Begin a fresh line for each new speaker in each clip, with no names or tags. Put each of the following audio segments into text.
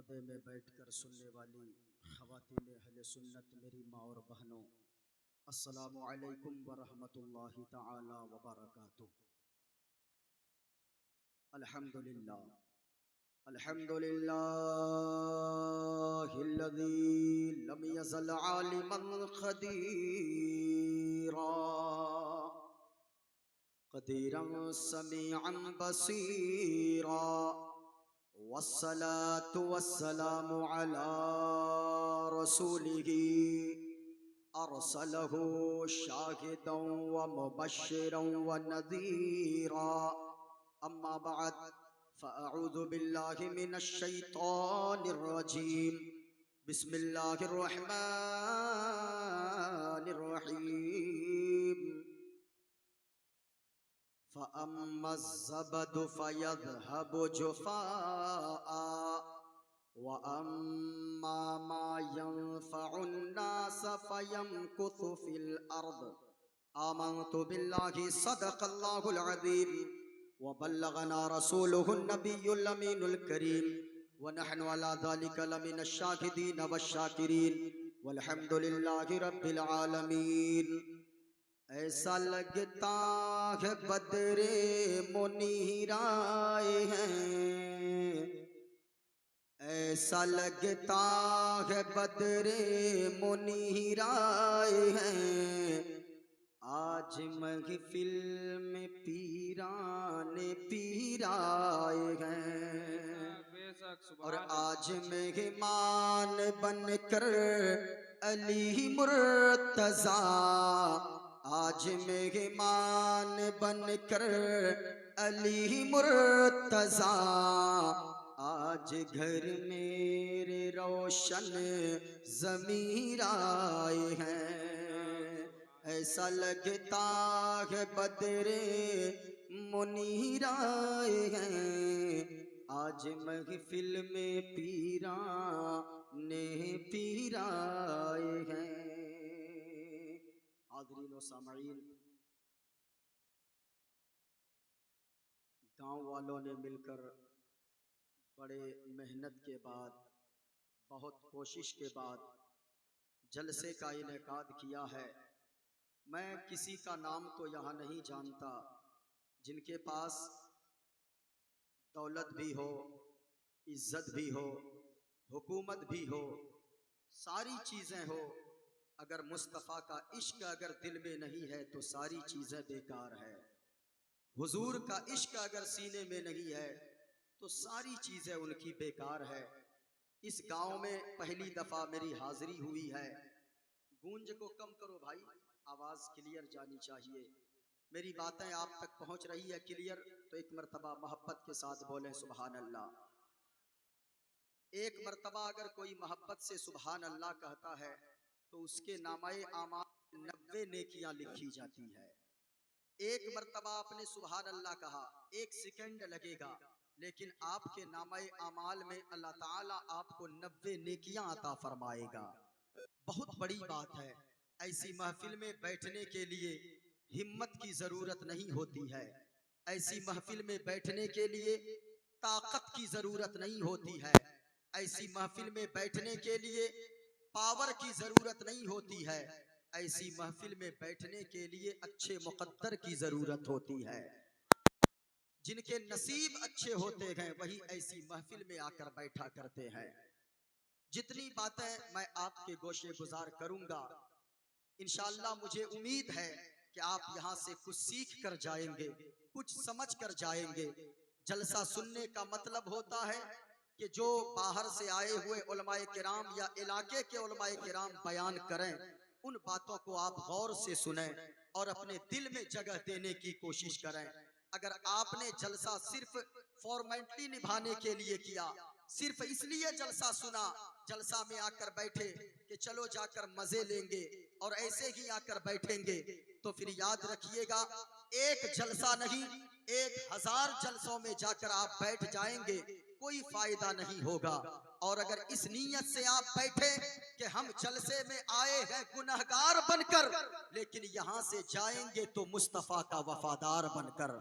पर्दे में बैठकर सुनने वाली ख़वातीन अहले सुन्नत मेरी माँ और बहनों, अस्सलामु अलैकुम व रहमतुल्लाहि तआला व बरकातुहू। अल्हम्दुलिल्लाह अल्हम्दुलिल्लाहिल्लज़ी लम यज़ल आलिमन क़दीरा क़दीरन समीअन बसीरा वस्सलातु वस्सलामु अला रसूलिही अरसलहु शाहिदन व मुबश्शिरन व नज़ीरा। अम्मा बअद फ़अऊज़ु बिल्लाहि मिनश शैतानिर रजीम। बिस्मिल्लाहिर रहमानिर रहीम। फ़अम्मज़्ज़बदु फ़यज़हबु जुफ़ाअ व अम्मा मा यंफ़उन्नास फ़यमकुथु फ़िल अर्द। आमन्तु बिल्लाहि सदक़ल्लाहुल अज़ीम व बल्लगना रसूलुहुन नबियुल अमीनुल करीम व नहनु अला ज़ालिका लमिनश शाहिदीन वश्शाकिरीन वल्हम्दुलिल्लाहि रब्बिल आलमीन। ऐसा लगता है बदरे मुनीर आए हैं, ऐसा लगता है बदरे मुनीर आए हैं। आज महफिल में पीराने पीर आए हैं और आज मेहमान बनकर अली मुर्तज़ा, आज मेहमान बनकर अली मुर्तज़ा, आज घर मेरे रोशन ज़मीर आए हैं। ऐसा लगता है बदरे मुनीर आए हैं, आज महफिल में पीराने पीर आए हैं। हाज़रीन व सामईन, गांव वालों ने मिलकर बड़े मेहनत के बाद, बहुत कोशिश के बाद जलसे का इनेकाद किया है। मैं किसी का नाम तो यहाँ नहीं जानता, जिनके पास दौलत भी हो, इज्जत भी हो, हुकूमत भी हो, सारी चीज़ें हो, अगर मुस्तफ़ा का इश्क अगर दिल में नहीं है तो सारी चीज़ें बेकार है। हुजूर का इश्क अगर सीने में नहीं है तो सारी चीज़ें उनकी बेकार है। इस गांव में पहली दफ़ा मेरी हाज़िरी हुई है। गूंज को कम करो भाई, आवाज़ क्लियर जानी चाहिए। मेरी बातें आप तक पहुंच रही है क्लियर? तो एक मर्तबा मोहब्बत के साथ बोलें सुभान अल्लाह। एक मर्तबा अगर कोई मोहब्बत से सुभान अल्लाह कहता है तो उसके नामाए आमाल 90 नेकियां लिखी जाती है। एक मर्तबा आपने सुभान अल्लाह कहा, एक सेकंड लगेगा, लेकिन आपके नामाए आमाल में अल्लाह ताला आपको 90 नेकियां अता फरमाएगा। बहुत बड़ी बात है। ऐसी महफिल में बैठने के लिए हिम्मत की जरूरत नहीं होती है। ऐसी महफिल में बैठने के लिए ताकत की जरूरत नहीं होती है। ऐसी महफिल में बैठने के लिए पावर की जरूरत नहीं होती है। ऐसी महफिल में बैठने के लिए अच्छे मुकद्दर की जरूरत होती है। जिनके नसीब अच्छे होते हैं वही ऐसी महफिल में आकर बैठा करते हैं। जितनी बातें मैं आपके गोशे गुजार करूंगा, इंशाअल्लाह मुझे उम्मीद है कि आप यहाँ से कुछ सीख कर जाएंगे, कुछ समझ कर जाएंगे। जलसा सुनने का मतलब होता है कि जो बाहर से आए हुए उलमाए किराम या इलाके के उलमाए किराम बयान करें, उन बातों को आप गौर से सुनें और अपने दिल में जगह देने की कोशिश करें। अगर आपने जलसा सिर्फ फॉर्मेलिटी निभाने के लिए किया, सिर्फ इसलिए जलसा सुना, जलसा में आकर बैठे कि चलो जाकर मजे लेंगे और ऐसे ही आकर बैठेंगे, तो फिर याद रखिएगा एक जलसा नहीं 1000 जलसों में जाकर आप बैठ जाएंगे, कोई फायदा नहीं होगा। और अगर इस नीयत से आप बैठे कि हम जलसे में आए हैं गुनहगार बनकर, लेकिन यहाँ से जाएंगे तो मुस्तफा का वफादार बनकर,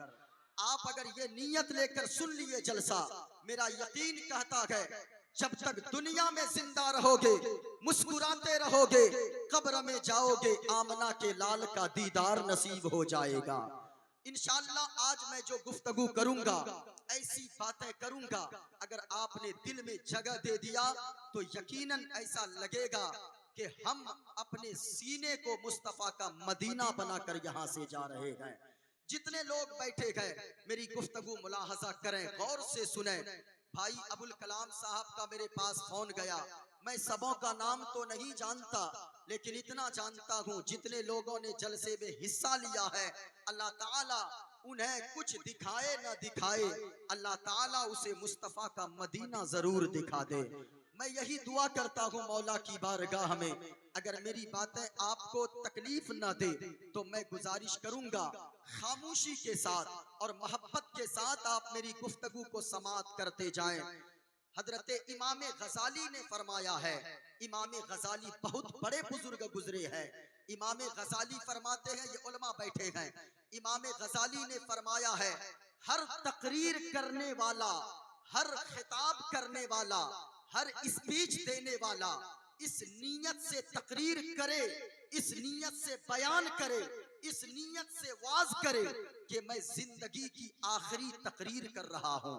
आप अगर ये नीयत लेकर सुन लिए जलसा, मेरा यकीन कहता है जब तक दुनिया में जिंदा रहोगे मुस्कुराते रहोगे, कब्र में जाओगे आमना के लाल का दीदार नसीब हो जाएगा। इंशाअल्लाह आज मैं जो गुफ्तगू करूंगा, ऐसी बातें करूंगा, अगर आपने दिल में जगह दे दिया तो यकीनन ऐसा लगेगा कि हम अपने सीने को मुस्तफा का मदीना बनाकर यहां से जा रहे हैं। जितने लोग बैठे गए मेरी गुफ्तगू मुलाहजा करें, गौर से सुने। भाई अबुल कलाम साहब का मेरे पास फोन गया। मैं सबों का नाम तो नहीं जानता, लेकिन इतना जानता हूँ जितने लोगों ने जलसे में हिस्सा लिया है, अल्लाह ताला उन्हें कुछ दिखाए ना दिखाए, अल्लाह ताला उसे मुस्तफा का मदीना जरूर दिखा दे। मैं यही दुआ करता हूँ मौला की बारगाह में, अगर मेरी बातें आपको तकलीफ ना दे तो मैं गुजारिश करूंगा खामोशी के साथ और मोहब्बत के साथ आप मेरी गुफ्तगू को समाअत करते जाएं। हजरत इमाम गजाली ने फरमाया है, इमाम गजाली बहुत बड़े बुजुर्ग गुजरे हैं। इमाम गजाली फरमाते हैं, ये उलमा बैठे हैं, इमाम गजाली ने फरमाया है, हर तकरीर करने वाला, हर खिताब करने वाला, हर स्पीच देने वाला इस नीयत से तकरीर करे, इस नीयत से बयान करे, इस नीयत से वाज करे कि मैं जिंदगी की आखिरी तकरीर कर रहा हूं।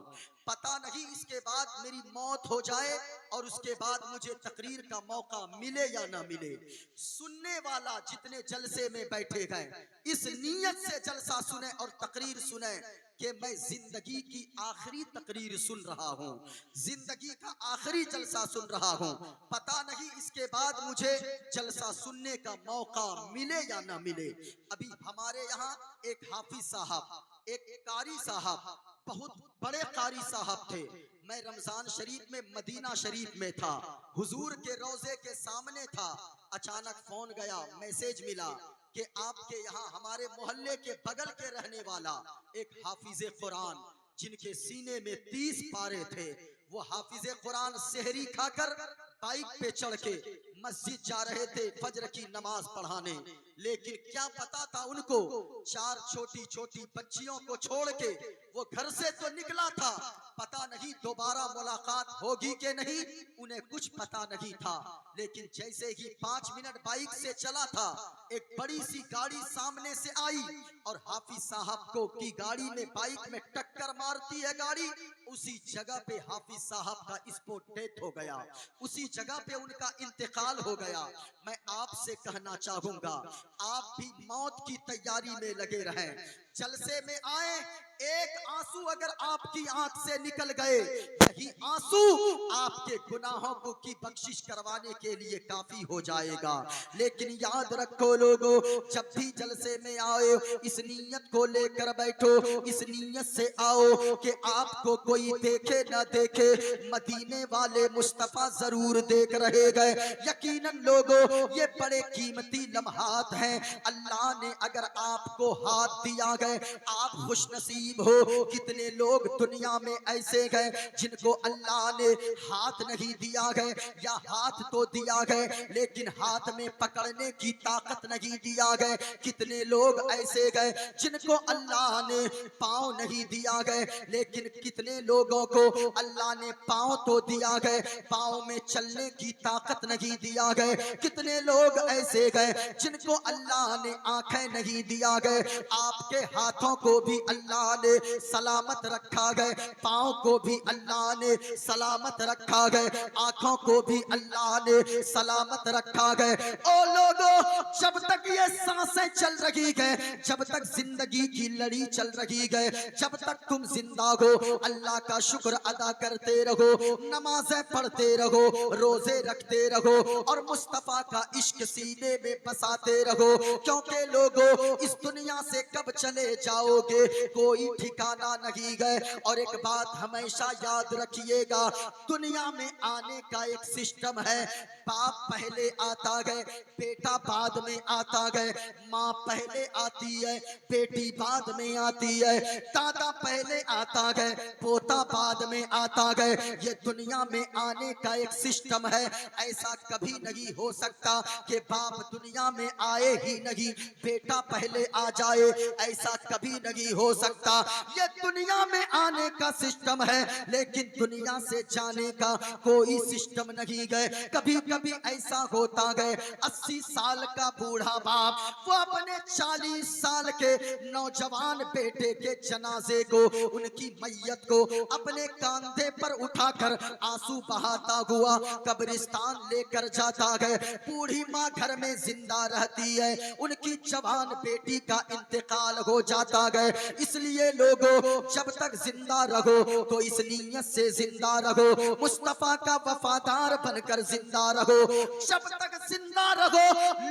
पता नहीं इसके बाद मेरी मौत हो जाए और उसके बाद मुझे तकरीर का मौका मिले या ना मिले। सुनने वाला जितने जलसे में बैठे गए इस नीयत से जलसा सुने और तकरीर सुने कि मैं जिंदगी की आखिरी तकरीर सुन रहा हूँ, जिंदगी का आखिरी जलसा सुन रहा हूँ। पता नहीं इसके बाद मुझे जलसा सुनने का मौका मिले या ना मिले। अभी हमारे यहाँ एक हाफिज साहब, एक कारी साहब, बहुत बड़े कारी साहब थे। मैं रमजान शरीफ में मदीना शरीफ में था, हुजूर के रोजे के सामने था। अचानक फोन गया, मैसेज मिला कि आपके यहाँ हमारे मोहल्ले के बगल के रहने वाला एक हाफिजे कुरान, जिनके सीने में 30 पारे थे, वो हाफिजे कुरान सेहरी खाकर बाइक पे चढ़ के मस्जिद जा रहे थे फजर की नमाज पढ़ाने। लेकिन क्या पता था उनको, 4 छोटी छोटी बच्चियों को छोड़ के वो घर से तो निकला था, पता नहीं दोबारा मुलाकात होगी कि नहीं, उन्हें कुछ पता नहीं था। लेकिन जैसे ही 5 मिनट बाइक से चला था, एक बड़ी सी गाड़ी सामने से आई और हाफिज साहब को की गाड़ी में, बाइक में टक्कर मारती है गाड़ी। उसी जगह पे हाफिज साहब का स्पॉट डेथ हो गया, उसी जगह पे उनका इंतकाल हो गया। मैं आपसे कहना चाहूंगा, आप भी मौत की तैयारी में लगे रहें। जलसे में आए, एक आंसू अगर आपकी आंख से निकल गए, यही आंसू आपके गुनाहों को की बख्शिश करवाने के लिए काफी हो जाएगा। लेकिन याद रखो लोगों, जब भी जलसे में आओ इस नीयत को लेकर बैठो, इस नीयत से आओ कि आपको कोई देखे ना देखे, मदीने वाले मुस्तफा जरूर देख रहे गए। यकीनन लोगों, ये बड़े कीमती लम्हात हैं। अल्लाह ने अगर आपको हाथ दिया गए, आप खुशनसीब हो। कितने लोग दुनिया में ऐसे गए जिनको अल्लाह ने हाथ नहीं दिया गए, या हाथ तो दिया गए लेकिन हाथ में पकड़ने की ताकत नहीं दिया गए। कितने लोग ऐसे गए जिनको अल्लाह ने पाँव नहीं दिया गए, लेकिन कितने लोगों को अल्लाह ने पाँव तो दिया गए, पाँव में चलने की ताकत नहीं दिया गए। कितने लोग ऐसे गए जिनको अल्लाह ने आंखें नहीं दिया गए। आपके हाथों को भी अल्लाह ने सलामत रखा गए, पाँव को भी अल्लाह ने सलामत रखा गए, आंखों को भी अल्लाह ने सलामत रखा गए। ओ लोगों, जब तक ये सांसें चल रही है, जब तक जिंदगी की लड़ी चल रही है, जब तक तुम जिंदा हो, अल्लाह का शुक्र अदा करते रहो, नमाजें पढ़ते रहो, रोजे रखते रहो और मुस्तफा का इश्क सीने में बसाते रहो। क्योंकि लोगों, इस दुनिया से कब चले जाओगे कोई ठिकाना नहीं है। और एक बात हमेशा याद रखिएगा, दुनिया में आने का एक सिस्टम है। बाप पहले आता है, बेटा बाद में आता है, माँ पहले आती है, बेटी बाद में आती है, दादा पहले आता है, पोता बाद में आता है। ये दुनिया में आने का एक सिस्टम है। ऐसा कभी नहीं हो सकता कि बाप दुनिया में आए ही नहीं, बेटा पहले आ जाए, ऐसा कभी नहीं हो सकता। सकता। ये दुनिया में आने का सिस्टम है, लेकिन दुनिया से जाने का कोई सिस्टम नहीं गए। कभी कभी ऐसा होता गए 80 साल का बूढ़ा बाप वो अपने 40 साल के नौजवान बेटे के जनाजे को, उनकी मैयत को अपने कांधे पर उठाकर आंसू बहाता हुआ कब्रिस्तान लेकर जाता है। बूढ़ी माँ घर में जिंदा रहती है, उनकी जवान बेटी का इंतकाल हो जाता है। इसलिए लोगों, जब तक जिंदा रहो तो इस नीयत से जिंदा रहो, मुस्तफा का वफादार बनकर जिंदा रहो। जब तक जिंदा रहो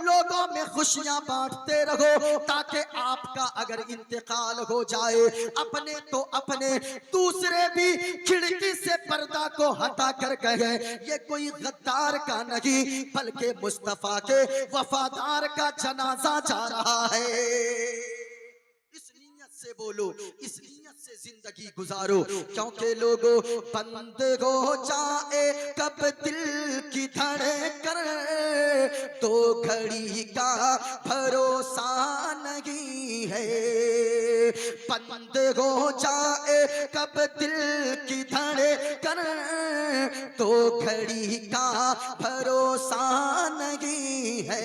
लोगों में खुशियां बांटते रहो, ताकि आपका अगर इंतकाल हो जाए अपने तो अपने, दूसरे भी खिड़की से पर्दा को हटा कर कहे ये कोई गद्दार का नहीं बल्कि मुस्तफा के वफादार का जनाजा जा रहा है। इस नीयत से बोलो, इस नीयत से जिंदगी गुजारो, क्योंकि लोगों बंद हो जाए कब दिल की धड़कन तो घड़ी का भरोसा नहीं है। बंद हो जाए कब दिल की धड़कन तो घड़ी का भरोसा नहीं है।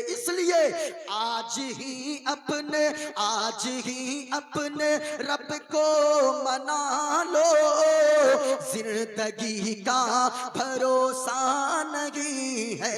इसलिए आज ही अपने रब को मना लो, जिंदगी का भरोसा नहीं है।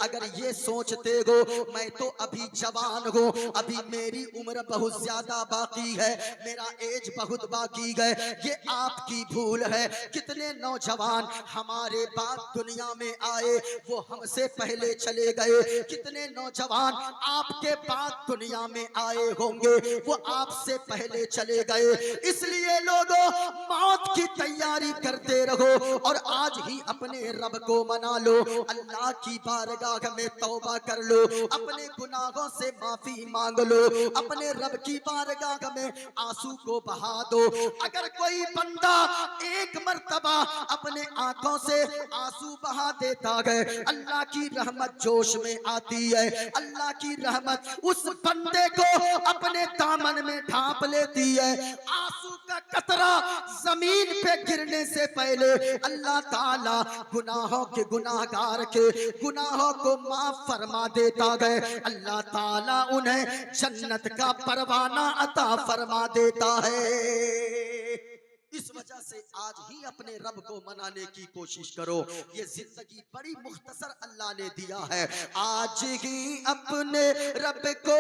अगर ये सोचते हो मैं तो अभी जवान हूँ, अभी मेरी उम्र बहुत ज्यादा बाकी है, मेरा एज बहुत बाकी है, ये आपकी भूल है। कितने नौजवान हमारे बाद दुनिया में आए वो हमसे पहले चले गए, कितने नौजवान आपके बाद दुनिया में आए होंगे वो आपसे पहले चले गए। इसलिए लोगों मौत की तैयारी करते रहो और आज ही अपने रब को मना लो, अल्लाह की बारगाह में तौबा कर लो, अपने गुनाहों से माफी मांग लो, अपने रब की बारगाह में आंसू को बहा दो। अगर कोई बंदा एक मर्तबा अपने आंखों से आंसू बहा देता है, अल्लाह की रहमत जोश में आती है, अल्लाह की रहमत उस बंदे को अपने दामन में ढांप लेती है। आंसू का कतरा जमीन पे गिरने से पहले अल्लाह ताला गुनाहों के गुनाहगार के गुनाहों को माफ फरमा देता है, अल्लाह ताला उन्हें जन्नत का परवाना अता फरमा देता है। इस वजह से आज ही अपने रब को मनाने की कोशिश करो। ये जिंदगी बड़ी मुख्तसर अल्लाह ने दिया है, आज ही अपने रब को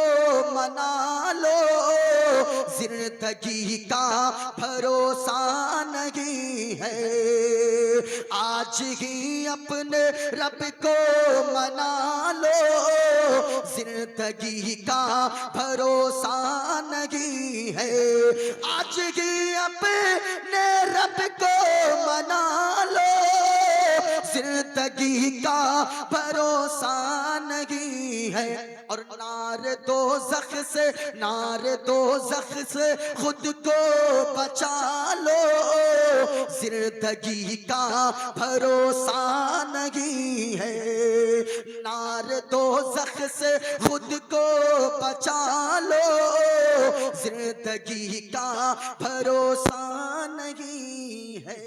मना लो, जिंदगी का भरोसा नहीं है। आज ही अपने रब को मना लो, जिंदगी का भरोसा नहीं है। आज ही अपने रब को मना लो, जिंदगी का भरोसा नहीं है। और नार दो ज़ख से खुद को बचा लो, जिंदगी का भरोसा नहीं है। नार दो ज़ख से खुद को बचा लो, जिंदगी का भरोसा नहीं है।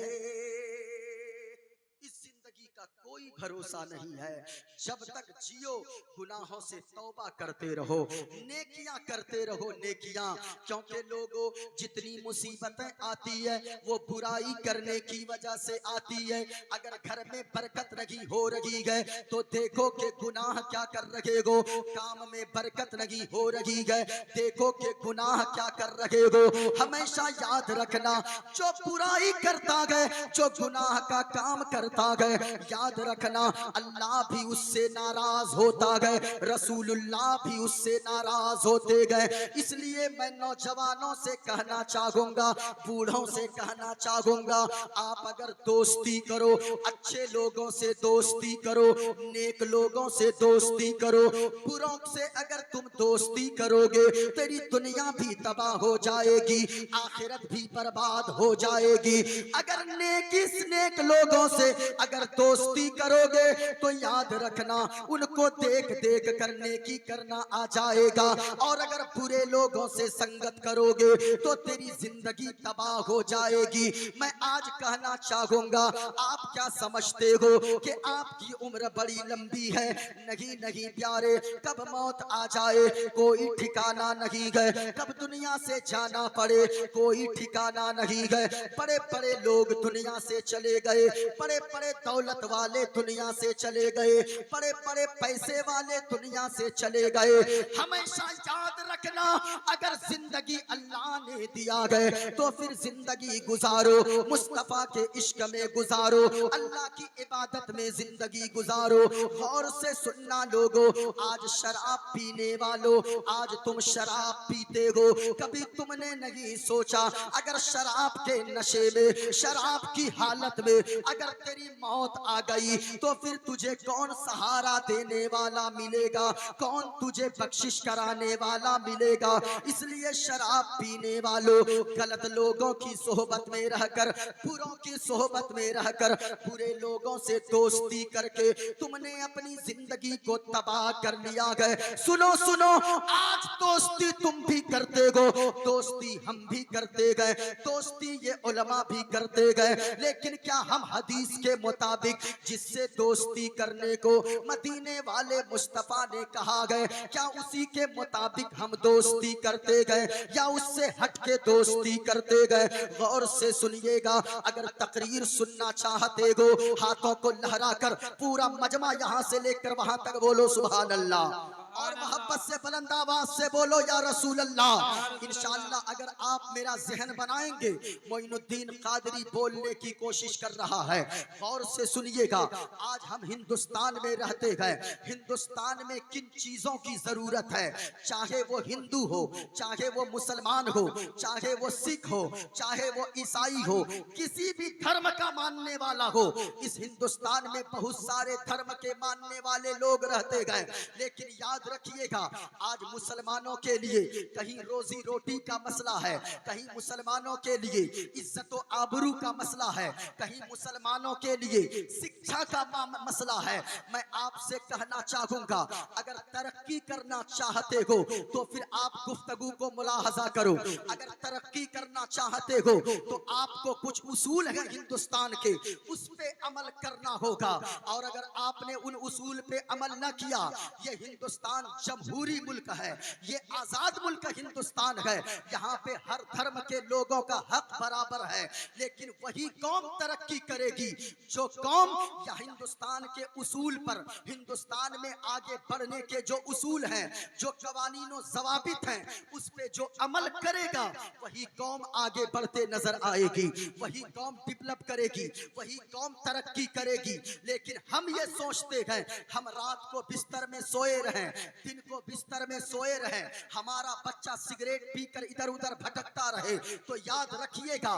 इस जिंदगी का कोई भरोसा नहीं है। जब तक जियो गुनाहों से तौबा करते रहो, नेकियां करते रहो, नेकियां, क्योंकि लोगों जितनी मुसीबतें आती है वो बुराई करने की वजह से आती है। अगर घर में बरकत नहीं हो रही है तो देखो कि गुनाह क्या कर रहे हो, काम में बरकत नहीं हो रही है, देखो कि गुनाह क्या कर रहे हो। हमेशा याद रखना, जो बुराई करता है, जो गुनाह का काम करता है, याद रखना अल्लाह भी उससे नाराज होता है, रसूलुल्लाह भी उससे नाराज होते गए। इसलिए मैं नौजवानों से कहना चाहूंगा, बूढ़ों से कहना चाहूंगा, आप अगर दोस्ती करो, अच्छे लोगों से दोस्ती करो, नेक लोगों से दोस्ती करो, बुरों से अगर तुम दोस्ती करोगे तेरी दुनिया भी तबाह हो जाएगी, आखिरत भी बर्बाद हो जाएगी। अगर नेक लोगों से अगर दोस्ती करोगे तो याद रखना उनको देख देख कर नेकी करना आ जाएगा, और अगर बुरे लोगों से संगत करोगे तो तेरी जिंदगी तबाह हो जाएगी। मैं आज कहना चाहूंगा, आप क्या समझते हो कि आपकी उम्र बड़ी लंबी है? नहीं नहीं प्यारे, कब मौत आ जाए कोई ठिकाना नहीं है, कब दुनिया से जाना पड़े कोई ठिकाना नहीं है। बड़े बड़े लोग दुनिया से चले गए, बड़े बड़े दौलत वाले दुनिया से चले गए, बड़े बड़े पैसे वाले दुनिया से चले गए। हमेशा याद रखना, अगर जिंदगी अल्लाह ने दिया गए तो फिर जिंदगी गुजारो, मुस्तफा के इश्क में गुजारो, अल्लाह की इबादत में जिंदगी गुजारो। गौर से सुनना लोगों, आज शराब पीने वालों, आज तुम शराब पीते हो, कभी तुमने नहीं सोचा अगर शराब के नशे में, शराब की हालत में अगर तेरी मौत आ गई तो फिर तुझे कौन सहारा देने वाला मिलेगा, कौन तुझे बख्शिश कराने वाला मिलेगा? इसलिए शराब पीने वालों, गलत लोगों की सोहबत में रहकर, बुरों की सोहबत में रहकर, बुरे लोगों से दोस्ती करके तुमने अपनी जिंदगी को तबाह कर लिया है। सुनो सुनो, आज दोस्ती तुम भी करते हो, दोस्ती हम भी करते गए, दोस्ती ये उलमा भी करते गए, लेकिन क्या हम हदीस के मुताबिक जिससे दोस्ती करने को मदीने वाले मुस्तफा ने कहा गए, क्या उसी के मुताबिक हम दोस्ती करते गए या उससे हट के दोस्ती करते गए? गौर से सुनिएगा, अगर तकरीर सुनना चाहते हो हाथों को लहराकर पूरा मजमा यहां से लेकर वहां तक बोलो सुभान अल्लाह, और मोहब्बत से बुलंद आवाज से बोलो या रसूल अल्लाह। इंशाअल्लाह अगर आप मेरा जहन बनाएंगे, मोइनुद्दीन कादरी बोलने की कोशिश कर रहा है, गौर से सुनिएगा। आज हम हिंदुस्तान में रहते हैं, हिंदुस्तान में किन चीजों की जरूरत है, चाहे वो हिंदू हो, चाहे वो मुसलमान हो, चाहे वो सिख हो, चाहे वो ईसाई हो, किसी भी धर्म का मानने वाला हो, इस हिंदुस्तान में बहुत सारे धर्म के मानने वाले लोग रहते गए, लेकिन याद रखिएगा आज मुसलमानों के लिए कहीं रोजी रोटी का मसला है, कहीं मुसलमानों के लिए इज्जत व आबरू का मसला है, कहीं मुसलमानों के लिए शिक्षा का मसला है। मैं आपसे कहना चाहूंगा, अगर तरक्की करना चाहते हो तो फिर आप गुफ्तगू को मुलाहजा करो, अगर तरक्की करना चाहते हो तो आपको कुछ उसूल है हिंदुस्तान के, उस पे अमल करना होगा, और अगर आपने उन उसूल पे अमल न किया, ये हिंदुस्तान जमहूरी मुल्क है, ये आजाद मुल्क हिंदुस्तान है, यहाँ पे हर धर्म के लोगों का हक बराबर है, लेकिन वही कौम तरक्की करेगी जो कौम या हिंदुस्तान के उसूल पर, हिंदुस्तान में आगे बढ़ने के जो उसूल हैं, जो कवानीनो ज़वाबित हैं, उस पे जो अमल करेगा वही कौम आगे बढ़ते नजर आएगी, वही कौम डेवलप करेगी, वही कौम तरक्की करेगी। लेकिन हम ये सोचते हैं हम रात को बिस्तर में सोए रहें, दिन को बिस्तर में सोए रहे, हमारा बच्चा सिगरेट पीकर इधर उधर भटकता रहे, तो याद रखिएगा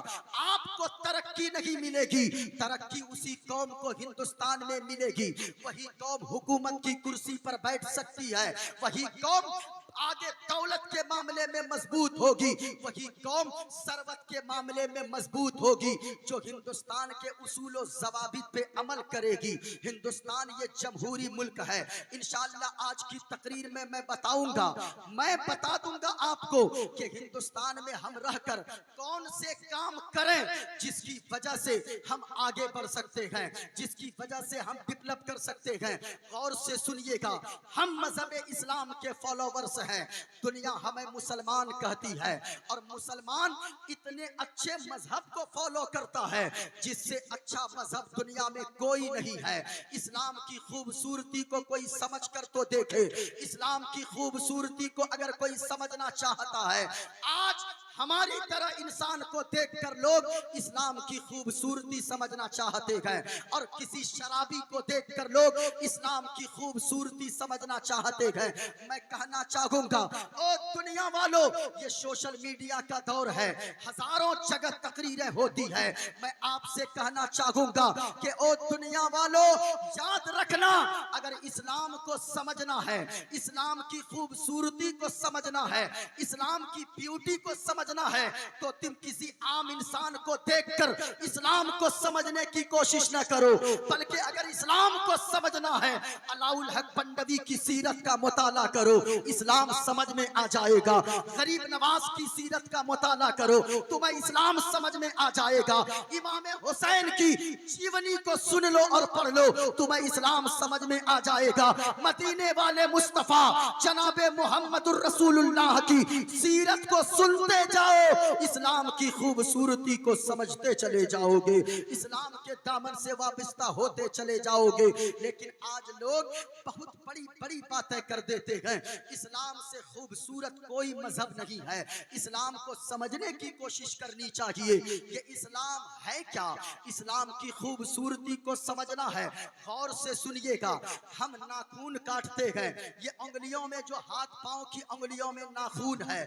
आपको तरक्की नहीं मिलेगी, तरक्की उसी कौम को हिंदुस्तान में मिलेगी, वही कौम हुकूमत की कुर्सी पर बैठ सकती है, वही कौम आगे दौलत के मामले में मजबूत होगी, वही कौम सरवत के मामले में मजबूत होगी जो हिंदुस्तान के उसूल और ज़वाबित पे अमल करेगी। हिंदुस्तान ये जमहूरी मुल्क है। इंशाअल्लाह आज की तकरीर में मैं बताऊंगा, मैं बता दूंगा आपको कि हिंदुस्तान में हम रहकर कौन से काम करें जिसकी वजह से हम आगे बढ़ सकते हैं, जिसकी वजह से हम डेवलप कर सकते हैं। गौर से सुनिएगा, हम मजहब इस्लाम के फॉलोवर्स हैं, दुनिया हमें मुसलमान कहती है, और मुसलमान इतने अच्छे मजहब को फॉलो करता है जिससे अच्छा मजहब दुनिया में कोई नहीं है। इस्लाम की खूबसूरती को कोई समझ कर तो देखे, इस्लाम की खूबसूरती को अगर कोई समझना चाहता है, आज हमारी तरह इंसान को देखकर लोग इस्लाम की खूबसूरती समझना चाहते हैं, और किसी शराबी को देखकर लोग इस्लाम की खूबसूरती समझना चाहते हैं। मैं कहना चाहूंगा, ओ दुनिया वालों, ये सोशल मीडिया का दौर है, हजारों जगह तकरीरें होती है, मैं आपसे कहना चाहूंगा कि ओ दुनिया वालों, याद रखना, अगर इस्लाम को समझना है, इस्लाम की खूबसूरती को समझना है, इस्लाम की ब्यूटी को समझना है, तो तुम किसी आम इंसान को देखकर इस्लाम को समझने की कोशिश न करो, बल्कि अगर इस्लाम को समझना है, अलाउल हक बंदवी की सीरत का मुताला करो, इस्लाम समझ में आ जाएगा। गरीब नवाज की सीरत का मुताला करो, तुम्हें इस्लाम समझ में आ जाएगा। इमाम हुसैन की जीवनी को सुन लो और पढ़ लो, तुम्हें इस्लाम समझ में आ जाएगा। मदीने वाले मुस्तफा जनाबे मुहम्मदुर रसूलुल्लाह की सीरत को सुनते जाओ, इस्लाम की खूबसूरती को समझते चले जाओगे, इस्लाम के दामन से वाबस्ता होते चले जाओगे। लेकिन आज लोग बहुत बड़ी बड़ी बातें कर देते हैं। इस्लाम से खूबसूरत कोई मजहब नहीं है। इस्लाम को समझने की कोशिश करनी चाहिए कि इस्लाम है क्या, इस्लाम की खूबसूरती को समझना है। गौर से सुनिएगा, हम नाखून काटते हैं, ये उंगलियों में जो हाथ पांव की उंगलियों में नाखून है,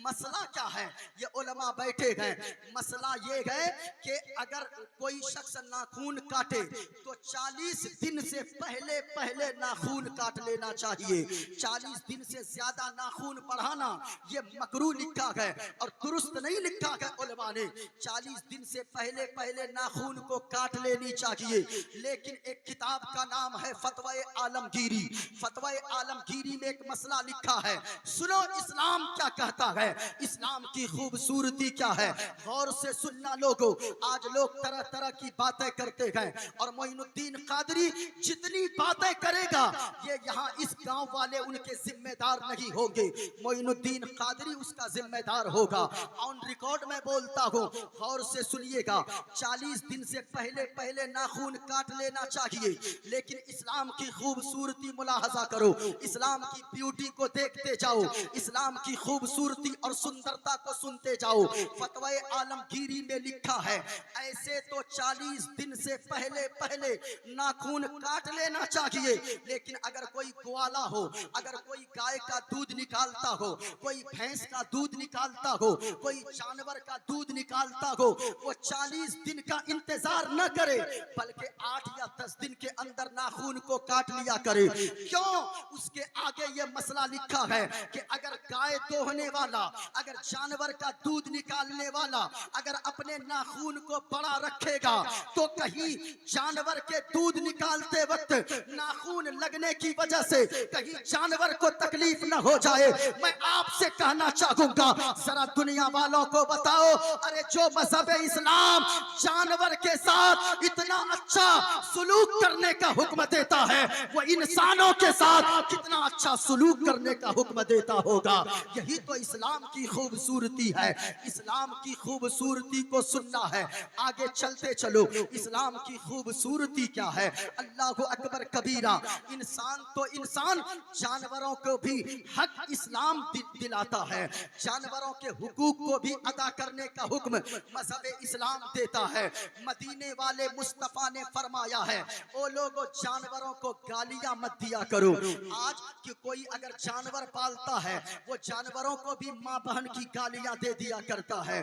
मसला क्या है? ये उलमा बैठे हैं, मसला ये है कि अगर कोई शख्स नाखून काटे तो 40 दिन से पहले पहले नाखून काट लेना चाहिए। 40 दिन से ज्यादा नाखून बढ़ाना ये मकरूह लिखा है और दुरुस्त नहीं लिखा है उलमा ने। 40 दिन से पहले पहले नाखून को काट लेनी चाहिए। लेकिन एक किताब का नाम है फतवाए आलमगीरी, फतवाए आलमगीरी में एक मसला लिखा है, सुनो इस्लाम क्या कहता है, इस्लाम की खूबसूरती क्या है। गौर से सुनना लोगों, आज लोग तरह तरह की बातें करते हैं और मोइनुद्दीन कादरी जितनी बातें करेगा ये यहाँ इस गांव वाले उनके जिम्मेदार नहीं होंगे, मोइनुद्दीन कादरी उसका जिम्मेदार होगा। ऑन रिकॉर्ड में बोलता हूँ, गौर से सुनिएगा। 40 दिन से पहले पहले नाखून काट लेना चाहिए। लेकिन इस्लाम की खूबसूरती मुलाहजा करो, इस्लाम की ब्यूटी को देखते जाओ, इस्लाम की खूबसूरती और सुंदरता को सुनते जाओ। फतवाए आलमगीरी में लिखा है, ऐसे तो 40 दिन से पहले पहले नाखून काट लेना चाहिए। लेकिन अगर कोई ग्वाला हो, अगर कोई गाय का दूध निकालता हो, कोई भैंस का दूध निकालता हो, कोई जानवर का दूध निकालता हो, वो 40 दिन का इंतजार न करे, बल्कि 8 या 10 दिन के अंदर नाखून को काट लिया करे। क्यों? उसके आगे ये मसला लिखा है कि अगर गाय दोहने वाला, अगर जानवर का दूध निकालने वाला अगर अपने नाखून को बड़ा रखेगा तो कहीं जानवर के दूध निकालते वक्त नाखून लगने की वजह से कहीं जानवर को तकलीफ न हो जाए। मैं आपसे कहना चाहूंगा, जरा दुनिया वालों को बताओ, अरे जो मजहब इस्लाम जानवर के साथ इतना अच्छा सुलूक करने का हुक्म देता है, वो इंसानों के साथ कितना अच्छा सुलूक करने का हुक्म देता होगा। यही तो इस्लाम की खूबसूरती है। इस्लाम की खूबसूरती को सुनना है, आगे चलते चलो। इस्लाम की खूबसूरती क्या है? अल्लाहु अकबर कबीरा। इंसान तो इंसान, जानवरों को भी हक इस्लाम दिलाता है, जानवरों के हुकूक को भी अदा करने का हुक्म मजहब इस्लाम देता है। मदीने वाले मुस्तफा ने फरमाया है, ओ लोगों जानवरों को गालियां मत दिया करो। आज कि कोई अगर जानवर पालता है वो जानवरों को भी माँ बहन की गालियां दे दिया करता है।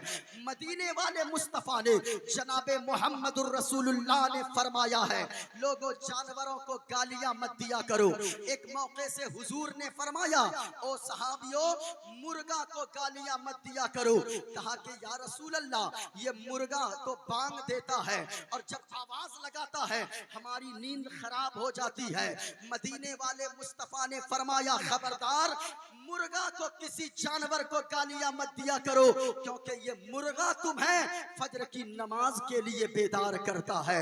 मदीने वाले मुस्तफा ने जनाबे मुहम्मदुर रसूलुल्लाह ने फरमाया है, लोगों जानवरों को गालियां मत दिया करो। एक मौके से हुजूर ने फरमाया, ओ सहाबियों मुर्गा को गालियां मत दिया करो। कहा कि या रसूल अल्लाह ये मुर्गा तो बांग देता है और जब आवाज लगाता है हमारी नींद खराब हो जाती है। मदीने वाले मुस्तफा ने फरमाया, खबरदार मुर्गा को किसी जानवर को गालियां मत दिया करो, क्योंकि ये मुर्गा तुम्हें फजर की नमाज के लिए बेदार करता है।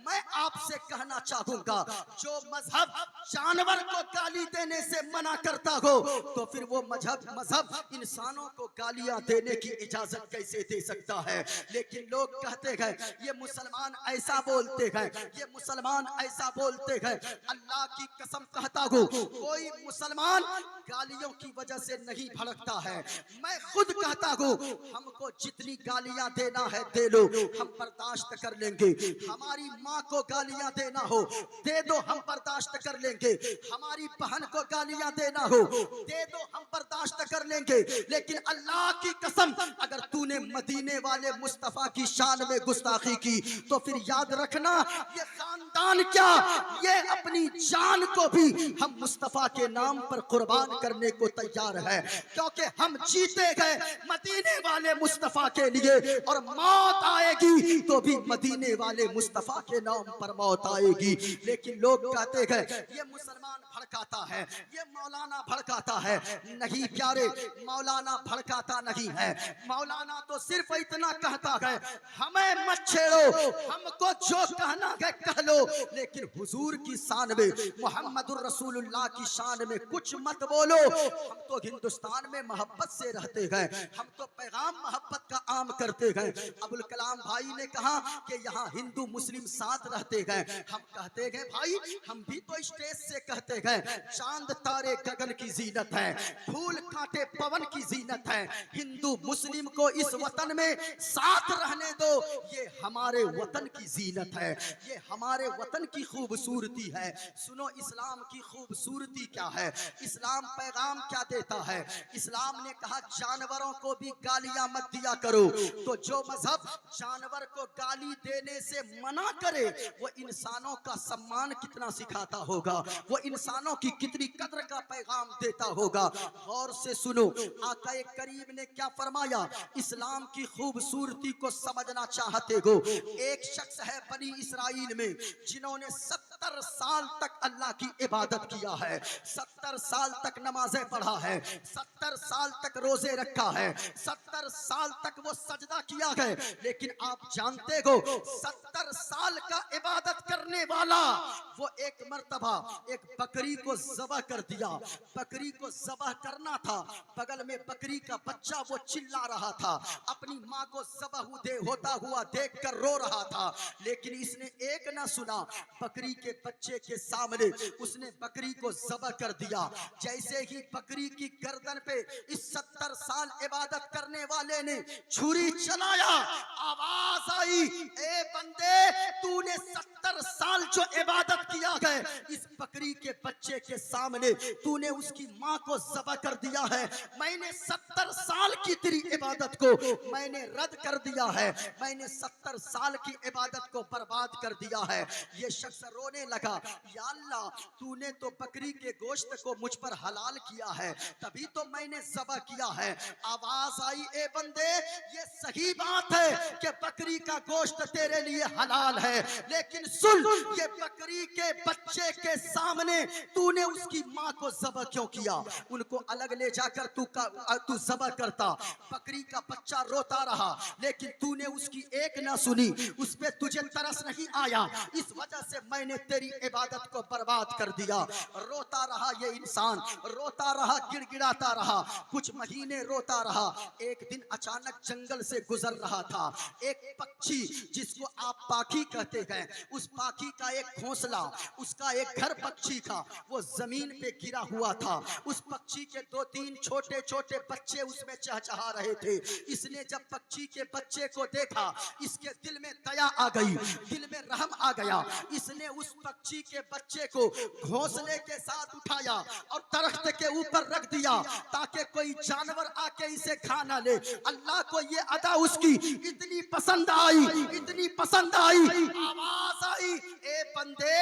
मैं आपसे कहना चाहूंगा, जो मजहब जानवर को गाली देने से मना करता हो तो फिर वो मजहब इंसानों को गालियां देने की इजाजत कैसे दे सकता है? लेकिन लोग कहते हैं ये मुसलमान ऐसा बोलते हैं, ये मुसलमान ऐसा बोलते हैं। अल्लाह की कसम कहता हूँ, कोई मुसलमान गालियों की वजह से नहीं भड़कता है। मैं खुद कहता हूँ, हमको जितनी गालियां देना है दे लो, हम बर्दाश्त कर लेंगे। हमारी माँ को गालियां देना हो दे दो, दो हम बर्दाश्त कर लेंगे, हमारी बहन को गालियां देना हो दे दो हम बर्दाश्त कर लेंगे, लेकिन अल्लाह की कसम अगर तूने मदीने वाले मुस्तफा की शान में गुस्ताखी की तो फिर याद रखना ये खानदान क्या, ये अपनी जान को भी हम मुस्तफा के नाम पर कुर्बान करने को तैयार है, क्योंकि हम जीते गए मदीने वाले मुस्तफा के लिए और मौत आएगी तो भी मदीने वाले मुस्तफा के नाम पर मौत आएगी। लेकिन लोग कहते हैं ये मुसलमान भड़काता है, ये मौलाना भड़काता है। नहीं प्यारे, मौलाना भड़काता नहीं है, मौलाना तो सिर्फ इतना कहता है हमें मत छेड़ो, हमको जो कहना है कह लो, लेकिन हुजूर की शान में, मोहम्मदुर रसूलुल्लाह की शान में कुछ मत बोलो। हम तो हिंदुस्तान में मोहब्बत से रहते हैं, हम तो पैगाम मोहब्बत का आम करते हैं। अबुल कलाम भाई ने कहा कि यहाँ हिंदू मुस्लिम साथ रहते हैं, हम कहते हैं भाई हम भी तो स्टेज से कहते हैं चांद तारे गगन की जीनत है, फूल कांटे पवन की जीनत है, हिंदू मुस्लिम को इस वतन में साथ रहने दो, ये हमारे वतन की जीनत है, ये हमारे वतन की खूबसूरती है। सुनो इस्लाम की खूबसूरती क्या है, इस्लाम पैगाम क्या देता है। इस्लाम ने कहा जानवरों को भी गालियां मत दिया करो, तो जो मजहब जानवर को गाली देने से मना करे वो इंसानों का सम्मान कितना सिखाता होगा, वो इंसानों की कितनी कद्र का पैगाम देता होगा। गौर से सुनो आका करीम ने क्या फरमाया, इस्लाम की खूबसूरती को समझना चाहते हो। एक शख्स है बनी इसराइल में जिन्होंने 70 साल तक अल्लाह की इबादत किया है, 70 साल तक नमाजें पढ़ा है, 70 साल तक रोजे रखा है, 70 साल तक वो सजदा किया है। लेकिन आप जानते हो 70 साल का इबादत करने वाला वो एक मर्तबा एक बकरी को ज़बह कर दिया, बकरी को ज़बह करना था, बगल में बकरी का बच्चा वो चिल्ला रहा था, अपनी माँ को ज़बह होता हुआ देखकर रो रहा था, लेकिन इसने एक ना सुना, बकरी के बच्चे के सामने उसने बकरी को ज़बह कर दिया। जैसे ही बकरी की गर्दन पे इस 70 साल इबादत करने वाले ने छुरी चलाया, आवाज आई ए बंदे तूने 70 साल जो इबादत किया है इस बकरी के बच्चे के सामने तूने उसकी माँ को ज़बह कर दिया है, मैंने 70 साल की तेरी इबादत को मैंने रद्द कर दिया है, मैंने 70 साल की इबादत को बर्बाद कर दिया है। ये शख्स रोने लगा, या अल्लाह तूने तो बकरी के गोश्त को मुझ पर हलाल किया है तभी तो मैंने ज़बह किया है। आवाज आई ए बंदे ये सही बात है कि बकरी का गोश्त तेरे लिए हलाल है, लेकिन सुन ये बकरी के बच्चे के सामने तूने उसकी माँ को ज़बह क्यों किया। उनको अलग ले जाकर तू ज़बह करता, बकरी का बच्चा रोता रहा लेकिन तूने उसकी एक ना सुनी, उस पे तुझे तरस नहीं आया, इस वजह से मैंने तेरी इबादत को बर्बाद कर दिया। रोता रहा ये इंसान, रोता रहा, गिड़गिड़ाता रहा, कुछ महीने रोता रहा। एक दिन अचानक जंगल से गुजर रहा था, एक पक्षी जिसको आप पाखी कहते हैं, उस पाखी का एक घोंसला, उसका एक घर पक्षी का वो जमीन पे गिरा हुआ था। उस पक्षी के 2-3 छोटे छोटे बच्चे उसमें चहचहा रहे थे। इसने जब पक्षी के बच्चे को देखा इसके दिल में दया आ गई, दिल में रहम आ गया। इसने उस पक्षी के बच्चे को घोंसले के साथ उठाया और दरख्त के ऊपर रख दिया ताकि कोई जानवर आके इसे खा ना ले। अल्लाह को ये अदा उसकी इतनी पसंद आई, इतनी पसंद आई, आवाज आई ए बंदे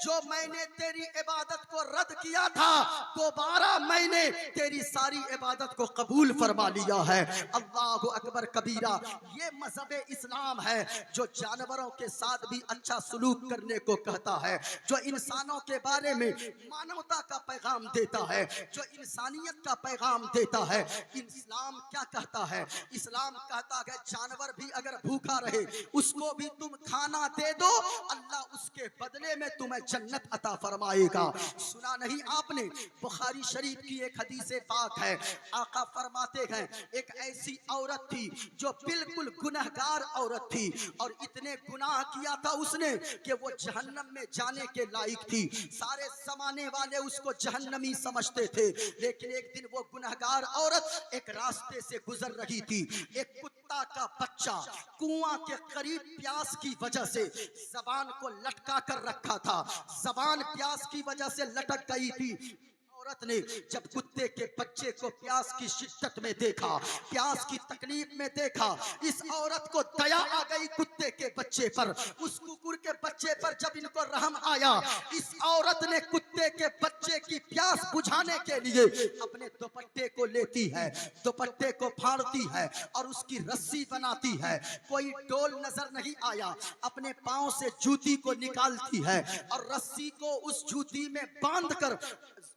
जो मैंने तेरी इबादत को रद्द किया था दोबारा मैंने तेरी सारी इबादत को कबूल फरमा लिया है। अल्लाहु अकबर कबीरा। ये मजहब इस्लाम है जो जानवरों के साथ भी अच्छा सलूक करने को कहता है, जो इंसानों के बारे में मानवता का पैगाम देता है, जो इंसानियत का पैगाम देता है। इस्लाम क्या कहता है, इस्लाम कहता है जानवर भी अगर भूखा रहे उसको भी तुम खाना दे दो, अल्लाह उसके बदले में तुम्हें जन्नत अता फरमाएगा। सुना नहीं आपने, बुखारी शरीफ की एक हदीस पाक है, आका फरमाते हैं एक ऐसी औरत थी जो बिल्कुल गुनहगार औरत थी और इतने गुनाह किया था उसने कि वो जहन्नम में जाने के लायक थी। सारे जमाने वाले उसको जहन्नमी समझते थे, लेकिन एक दिन वो गुनहगार औरत एक रास्ते से गुजर रही थी, एक कुत्ता का बच्चा कुआं के करीब प्यास की वजह से जबान को लटका कर रखा था, जबान प्यास की वजह से लटक गई थी। औरत ने जब कुत्ते के बच्चे को प्यास की शिद्दत में देखा, प्यास की तकलीफ में देखा, इस औरत को दया आ गई कुत्ते के बच्चे पर, उस कुकुर के बच्चे पर जब इनको रहम आया, इस औरत ने कुत्ते के बच्चे की प्यास बुझाने के लिए अपने दुपट्टे को लेती है, दुपट्टे को फाड़ती है और उसकी रस्सी बनाती है। कोई डोल नजर नहीं आया, अपने पांव से जूती को निकालती है और रस्सी को उस जूती में बांधकर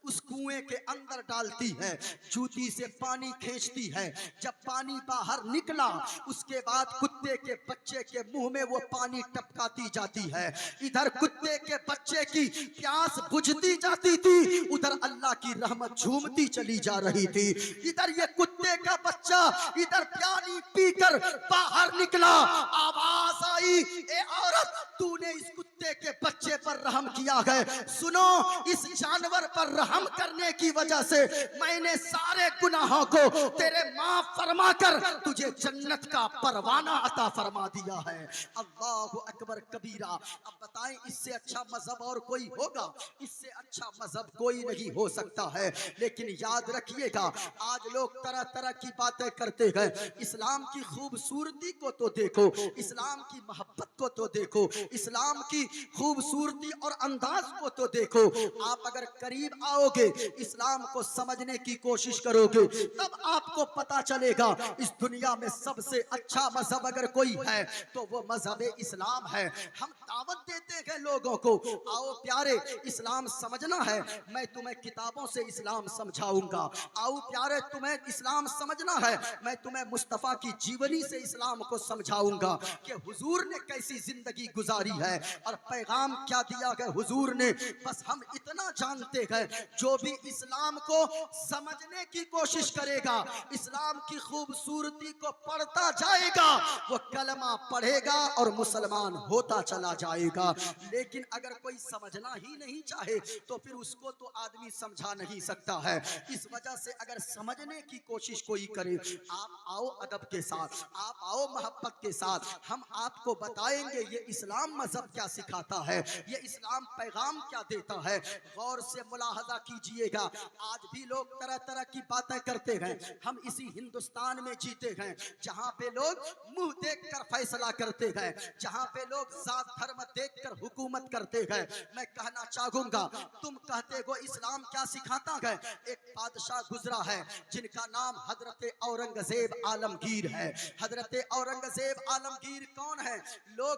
उस कुएं के अंदर डालती है, जूती से पानी खींचती है। जब पानी बाहर निकला उसके बाद कुत्ते के बच्चे के मुंह में वो पानी टपकाती जाती है। इधर कुत्ते के बच्चे की प्यास बुझती जाती थी, उधर अल्लाह की रहमत झूमती चली जा रही थी। इधर ये कुत्ते का बच्चा इधर पानी पीकर बाहर निकला, आवाज आई, ए औरत तूने इस कुत्ते के बच्चे पर रहम किया है। सुनो, इस जानवर पर रहम करने की वजह से मैंने सारे गुनाहों को तेरे माफ फरमा कर तुझे जन्नत का परवाना अता फरमा दिया है। अल्लाहु अकबर कबीरा। अब बताएं इससे अच्छा मजहब और कोई होगा? इससे अच्छा मजहब कोई नहीं हो सकता है। लेकिन याद रखिएगा, आज लोग तरह तरह की बातें करते हैं। इस्लाम की खूबसूरती को तो देखो, इस्लाम की मोहब्बत को तो देखो, इस्लाम की खूबसूरती और अंदाज को तो देखो। आप अगर करीब आओगे, इस्लाम को समझने की कोशिश करोगे, तब आपको पता चलेगा इस दुनिया में सबसे अच्छा मजहब अगर कोई है तो वो मजहब इस्लाम है। हम दावत देते हैं लोगों को, आओ प्यारे इस्लाम समझना है, मैं तुम्हें किताबों से इस्लाम समझाऊंगा। आओ प्यारे तुम्हें इस्लाम समझना है, मैं तुम्हें मुस्तफा की जीवनी से इस्लाम को समझाऊंगा कि हुजूर ने कैसी जिंदगी गुजारी है और पैगाम क्या दिया है हुजूर ने। बस हम इतना जानते हैं, जो भी इस्लाम को समझने की कोशिश करेगा, इस्लाम की खूबसूरती को पढ़ता जाएगा, वो कलमा पढ़ेगा और मुसलमान होता चला जाएगा। लेकिन अगर कोई समझना ही नहीं चाहे तो फिर उसको तो आदमी समझा नहीं सकता है। इस वजह से अगर समझने की कोशिश कोई करे, आप आओ अदब के साथ, आप आओ मोहब्बत के साथ, हम आपको बताएंगे ये इस्लाम मजहब क्या सिखाता है, ये इस्लाम पैगाम क्या देता है। गौर से मुलाहजा कीजिएगा, आज भी लोग तरह तरह की बातें करते हैं। हम इसी हिंदुस्तान में जीते हैं जहां पे लोग मुंह देखकर फैसला करते हैं, जहां पे लोग जात धर्म देखकर हुकूमत करते हैं। मैं कहना चाहूंगा, तुम कहते हो इस्लाम क्या सिखाता है। एक बादशाह गुजरा है जिनका नाम हजरत औरंगजेब आलमगीर है। हजरत औरंगजेब आलमगीर कौन है?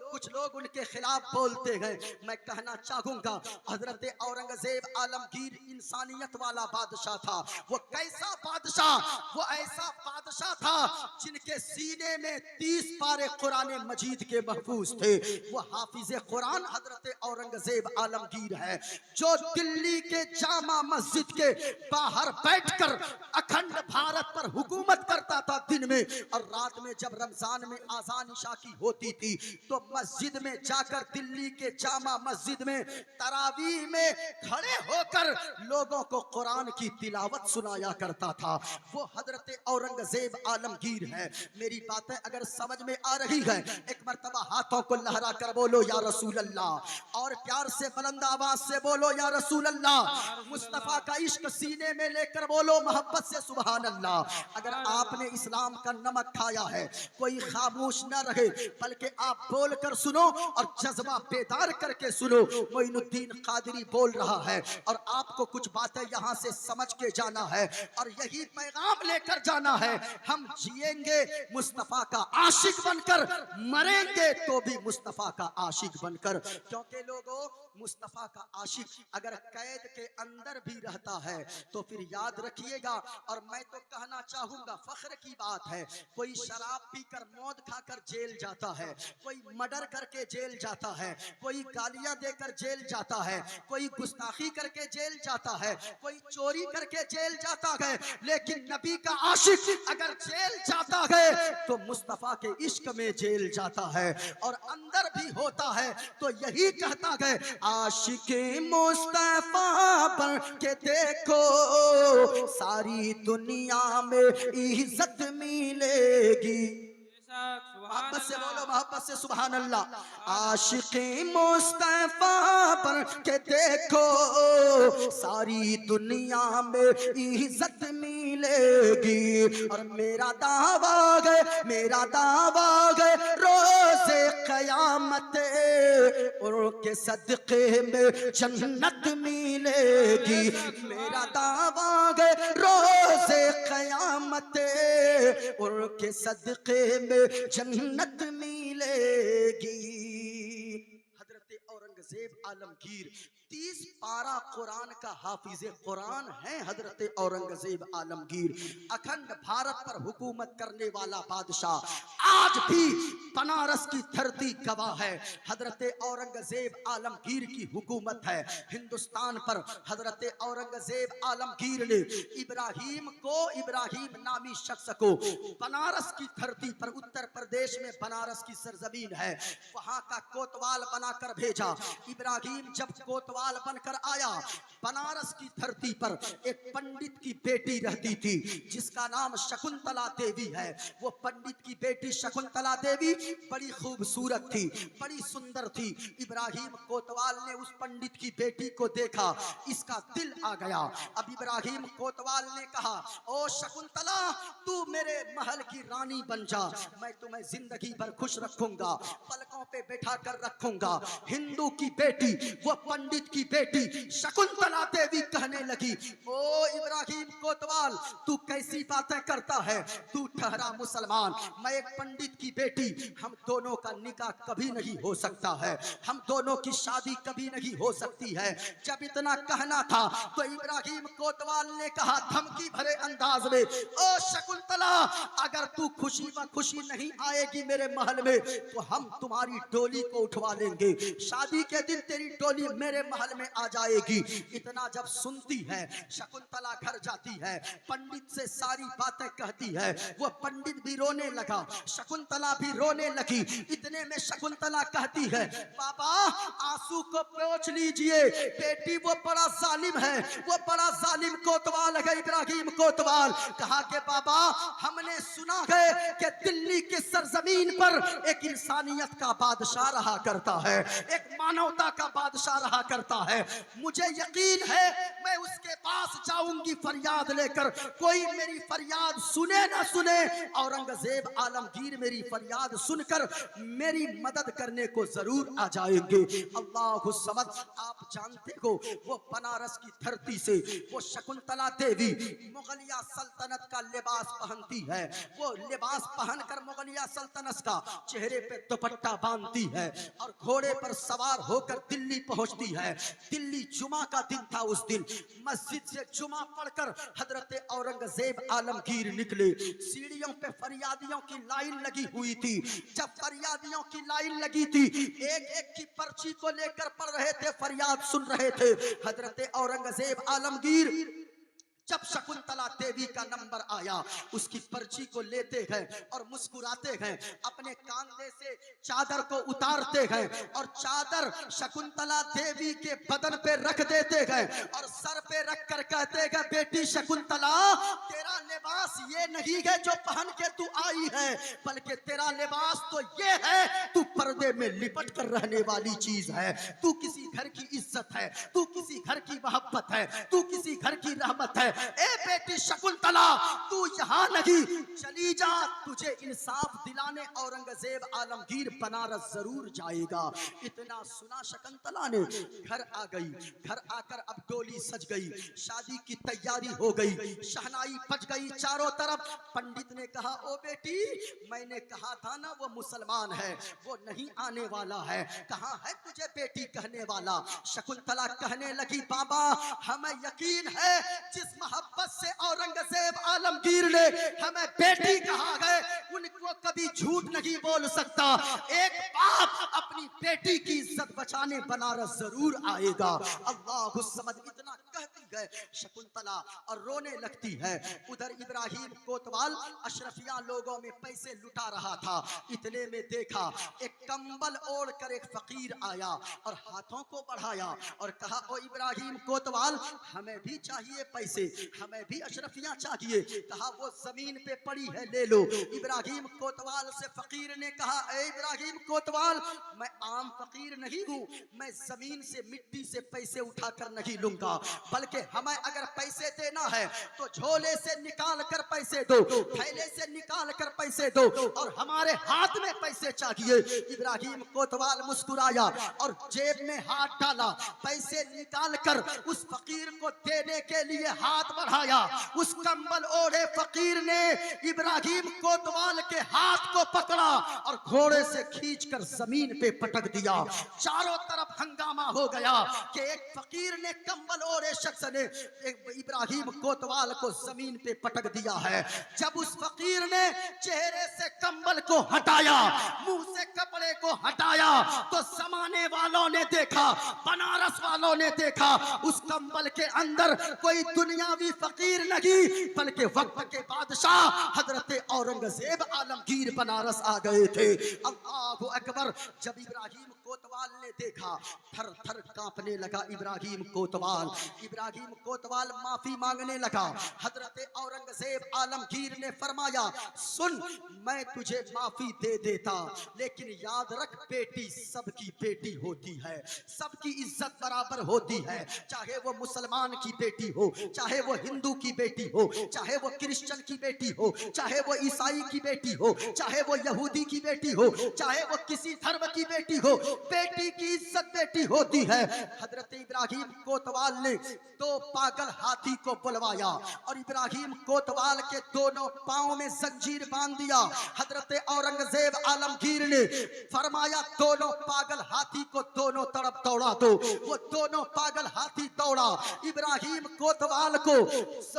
कुछ लोग उनके खिलाफ बोलते हैं। मैं कहना चाहूंगा, हजरत औरंगजेब आलमगीर इंसानियत वाला बादशाह था। वो कैसा बादशाह? वो ऐसा बादशाह था जिनके सीने में 30 पारे कुरान मजीद के महफूज थे। वो हाफिज कुरान हजरत औरंगजेब आलमगीर है, जो दिल्ली के जामा मस्जिद के बाहर बैठकर अखंड भारत पर हुकूमत करता था दिन में, और रात में जब रमजान में आजान इशा की होती थी तो मस्जिद में जाकर, दिल्ली के जामा मस्जिद में तरावीह में खड़े होकर लोगों को कुरान की तिलावत सुनाया करता था। वो हजरत औरंगजेब आलमगीर है। मेरी बातें अगर समझ में आ रही है, एक मर्तबा हाथों को लहरा कर बोलो या रसूल अल्लाह, और प्यार से बुलंद आवाज से बोलो या रसूल अल्लाह। मुस्तफा का इश्क सीने में लेकर बोलो मोहब्बत से सुभान अल्लाह। अगर आपने इस्लाम का नमक खाया है, कोई खामोश न रहे, बल्कि आप बोल कर सुनो और जज्बा बेदार करके सुनो। मोइनुद्दीन कादरी बोल रहा है और आपको कुछ बातें यहाँ से समझ के जाना है और यही पैगाम लेकर जाना है। हम जिएंगे मुस्तफा का आशिक बनकर, मरेंगे तो भी मुस्तफा का आशिक बनकर। क्योंकि लोगों, मुस्तफा का आशिक अगर कैद के अंदर भी रहता है तो फिर याद रखिएगा। और मैं तो कहना चाहूंगा, फख्र की बात है, कोई शराब पीकर मौत खाकर जेल जाता है, कोई मर्डर करके जेल जाता है, कोई गालियां देकर जेल जाता है, कोई गुस्ताखी करके जेल जाता है, कोई चोरी करके जेल जाता है। लेकिन नबी का आशिक अगर जेल जाता है तो मुस्तफा के इश्क में जेल जाता है, और अंदर भी होता है तो यही कहता है, आशिके मुस्तफा बन के देखो, सारी दुनिया में इज्जत मिलेगी। मोहब्बत से बोलो, मोहब्बत से सुभान अल्लाह। आशिक़े मुस्तफ़ा पर के देखो सारी दुनिया में इज्जत मिलेगी। और मेरा दावा है, मेरा दावा है, रोज़े क़यामत उनके सदक़े में जन्नत मिलेगी। मेरा दावा है, रोज़े क़यामत उनके सदक़े में जन्नत मिलेगी। हजरत औरंगज़ेब आलमगीर 30 पारा कुरान का हाफिज़े कुरान है हजरत औरंगज़ेब आलमगीर। अखंड भारत पर हुकूमत करने वाला बादशाह, आज भी बनारस की धरती गवाह है, हजरत औरंगज़ेब आलमगीर की हुकूमत है हिंदुस्तान पर। हजरत औरंगज़ेब आलमगीर ने इब्राहिम को, इब्राहिम नामी शख्स को बनारस की धरती पर, उत्तर प्रदेश में बनारस की सरजमीन है, वहां का कोतवाल बनाकर भेजा। इब्राहिम जब कोतवाल बनकर आया, बनारस की धरती पर एक पंडित की बेटी रहती थी जिसका नाम शकुंतला देवी है। वो पंडित की बेटी शकुंतला देवी बड़ी खूबसूरत थी, बड़ी सुंदर थी। इब्राहिम कोतवाल ने उस पंडित की बेटी को देखा, इसका दिल आ गया। अब इब्राहिम कोतवाल ने कहा, ओ शकुंतला, तू मेरे महल की रानी बन जा, मैं तुम्हें जिंदगी भर खुश रखूंगा, पलकों पे बैठा कर रखूंगा। हिंदू की बेटी, वो पंडित की बेटी शकुंतला देवी कहने लगी, ओ इब्राहिम कोतवाल, तू कैसी बातें करता है, तू ठहरा मुसलमान, मैं एक पंडित की बेटी, हम दोनों का निकाह कभी नहीं हो सकता है, हम दोनों की शादी कभी नहीं हो सकती है। जब इतना कहना था तो इब्राहिम कोतवाल ने कहा धमकी भरे अंदाज में, ओ शकुंतला, अगर तू खुशी व खुशी नहीं आएगी मेरे महल में तो हम तुम्हारी डोली को उठवा लेंगे, शादी के दिन तेरी डोली मेरे महल में आ जाएगी। इतना जब सुनती है शकुंतला घर जाती है, पंडित से सारी बातें कहती है। वो पंडित भी रोने लगा, शकुंतला भी रोने लगी। इतने में शकुंतला कहती है, बाबा आंसू को पोंछ लीजिए, बेटी वो बड़ा जालिम है, वो बड़ा जालिम कोतवाल है इब्राहिम कोतवाल। कहा कि बाबा हमने सुना है कि दिल्ली की सरजमीन पर एक इंसानियत का बादशाह रहा करता है, एक मानवता का बादशाह रहा करता है, मुझे यकीन है मैं उसके पास जाऊंगी फरियाद लेकर, कोई मेरी फरियाद सुने ना सुने, औरंगजेब आलमगीर मेरी फरियाद सुनकर मेरी मदद करने को जरूर आ जाएंगे। अल्लाहु समद। आप जानते हो वो बनारस की धरती से वो शकुंतला देवी मुगलिया सल्तनत का लिबास पहनती है, वो लिबास पहनकर मुगलिया सल्तनत का चेहरे पे दुपट्टा बांधती है और घोड़े पर सवार होकर दिल्ली पहुंचती है। दिल्ली जुमा का दिन था, उस दिन मस्जिद से जुमा पढ़कर हजरत औरंगजेब आलमगीर निकले। सीढ़ियों पे फरियादियों की लाइन लगी हुई थी। जब फरियादियों की लाइन लगी थी, एक एक की पर्ची को लेकर पढ़ रहे थे, फरियाद सुन रहे थे। हजरत औरंगजेब आलमगीर जब शकुंतला देवी का नंबर आया, उसकी पर्ची को लेते हैं और मुस्कुराते हैं, अपने कांधे से चादर को उतारते हैं और चादर शकुंतला देवी के बदन पे रख देते हैं और सर पे रख कर कहते हैं, बेटी शकुंतला, तेरा लिबास ये नहीं है जो पहन के तू आई है, बल्कि तेरा लिबास तो ये है, तू पर्दे में लिपट कर रहने वाली चीज है, तू किसी घर की इज्जत है, तू किसी घर की मोहब्बत है, तू किसी घर की रहमत है। ए बेटी शकुंतला, तू यहाँ नहीं, चली जा, तुझे इंसाफ दिलाने औरंगजेब आलमगीर बनारस जरूर जाएगा। इतना सुना शकुंतला ने घर आ गई। घर आकर अब डोली सज गई, शादी की तैयारी हो गई, शहनाई बज गई चारों तरफ। पंडित ने कहा, ओ बेटी, मैंने कहा था ना वो मुसलमान है, वो नहीं आने वाला है, कहाँ है तुझे बेटी कहने वाला। शकुंतला कहने लगी, बाबा हमें यकीन है जिस मोहब्बत से औरंगजेब आलमगीर ने हमें बेटी कहा है, उनको कभी झूठ नहीं बोल सकता। एक बाप अपनी बेटी की इज्जत बचाने बनारस जरूर आएगा। अल्लाहु समद। इतना कहती गए शकुंतला और रोने लगती है। उधर इब्राहिम कोतवाल अशरफिया लोगों में पैसे लुटा रहा था। इतने में देखा एक कंबल ओढ़ कर एक फकीर आया और हाथों को बढ़ाया और कहा, ओ इब्राहिम कोतवाल, हमें भी चाहिए पैसे, हमें भी अशरफिया चाहिए। कहा, वो जमीन पे पड़ी है, ले लो। इब्राहिम कोतवाल से फकीर ने कहा, ए इब्राहिम कोतवाल, मैं आम फकीर नहीं हूँ, मैं जमीन से मिट्टी से पैसे उठाकर नहीं लूंगा, बल्कि हमें अगर पैसे देना है तो झोले से निकाल कर पैसे दो, थैले से निकाल कर पैसे दो, और हमारे हाथ में पैसे चाहिए। इब्राहिम कोतवाल मुस्कुराया और जेब में हाथ डाला, पैसे निकाल कर उस फकीर को देने के लिए हाथ बढ़ाया। उस कंबल ओढ़े फकीर ने इब्राहिम कोतवाल के हाथ को पकड़ा और घोड़े से खींचकर जमीन पे पटक दिया। चारों तरफ हंगामा हो गया कि एक फकीर ने, कंबल ओढ़े शख्स ने इब्राहिम कोतवाल को जमीन पे पटक दिया है। जब उस फकीर ने चेहरे से कंबल को हटाया, मुंह से कपड़े को हटाया, तो जमाने वालों ने देखा, बनारस वालों ने देखा, उस कंबल के अंदर कोई दुनियावी फकीर नहीं, बल्कि वक्त के बादशाह हजरत औरंगजेब आलमगीर बनारस आ गए थे। अल्लाहु अकबर। जब इब्राहिम कोतवाल ने देखा, थर थर कांपने लगा इब्राहिम कोतवाल। इब्राहिम कोतवाल माफी मांगने लगा। हजरत औरंगजेब आलमगीर ने फरमाया, सुन, मैं तुझे माफी दे देता, लेकिन याद रख, बेटी सबकी बेटी होती है, सबकी इज्जत बराबर होती है, चाहे वो मुसलमान की बेटी हो, चाहे वो हिंदू की बेटी हो, चाहे वो क्रिश्चियन की बेटी हो, चाहे वो ईसाई की बेटी हो, चाहे वो यहूदी की बेटी हो, चाहे वो किसी धर्म की बेटी हो, बेटी की इज्जत बेटी होती है। हजरत इब्राहिम कोतवाल ने दो पागल हाथी को बुलवाया और इब्राहिम कोतवाल के दोनों पांव में जंजीर बांध दिया। हजरत औरंगजेब आलमगीर ने फरमाया, दोनों पागल हाथी को दोनों तरफ दौड़ा दो। वो दोनों पागल हाथी दौड़ा। इब्राहिम कोतवाल को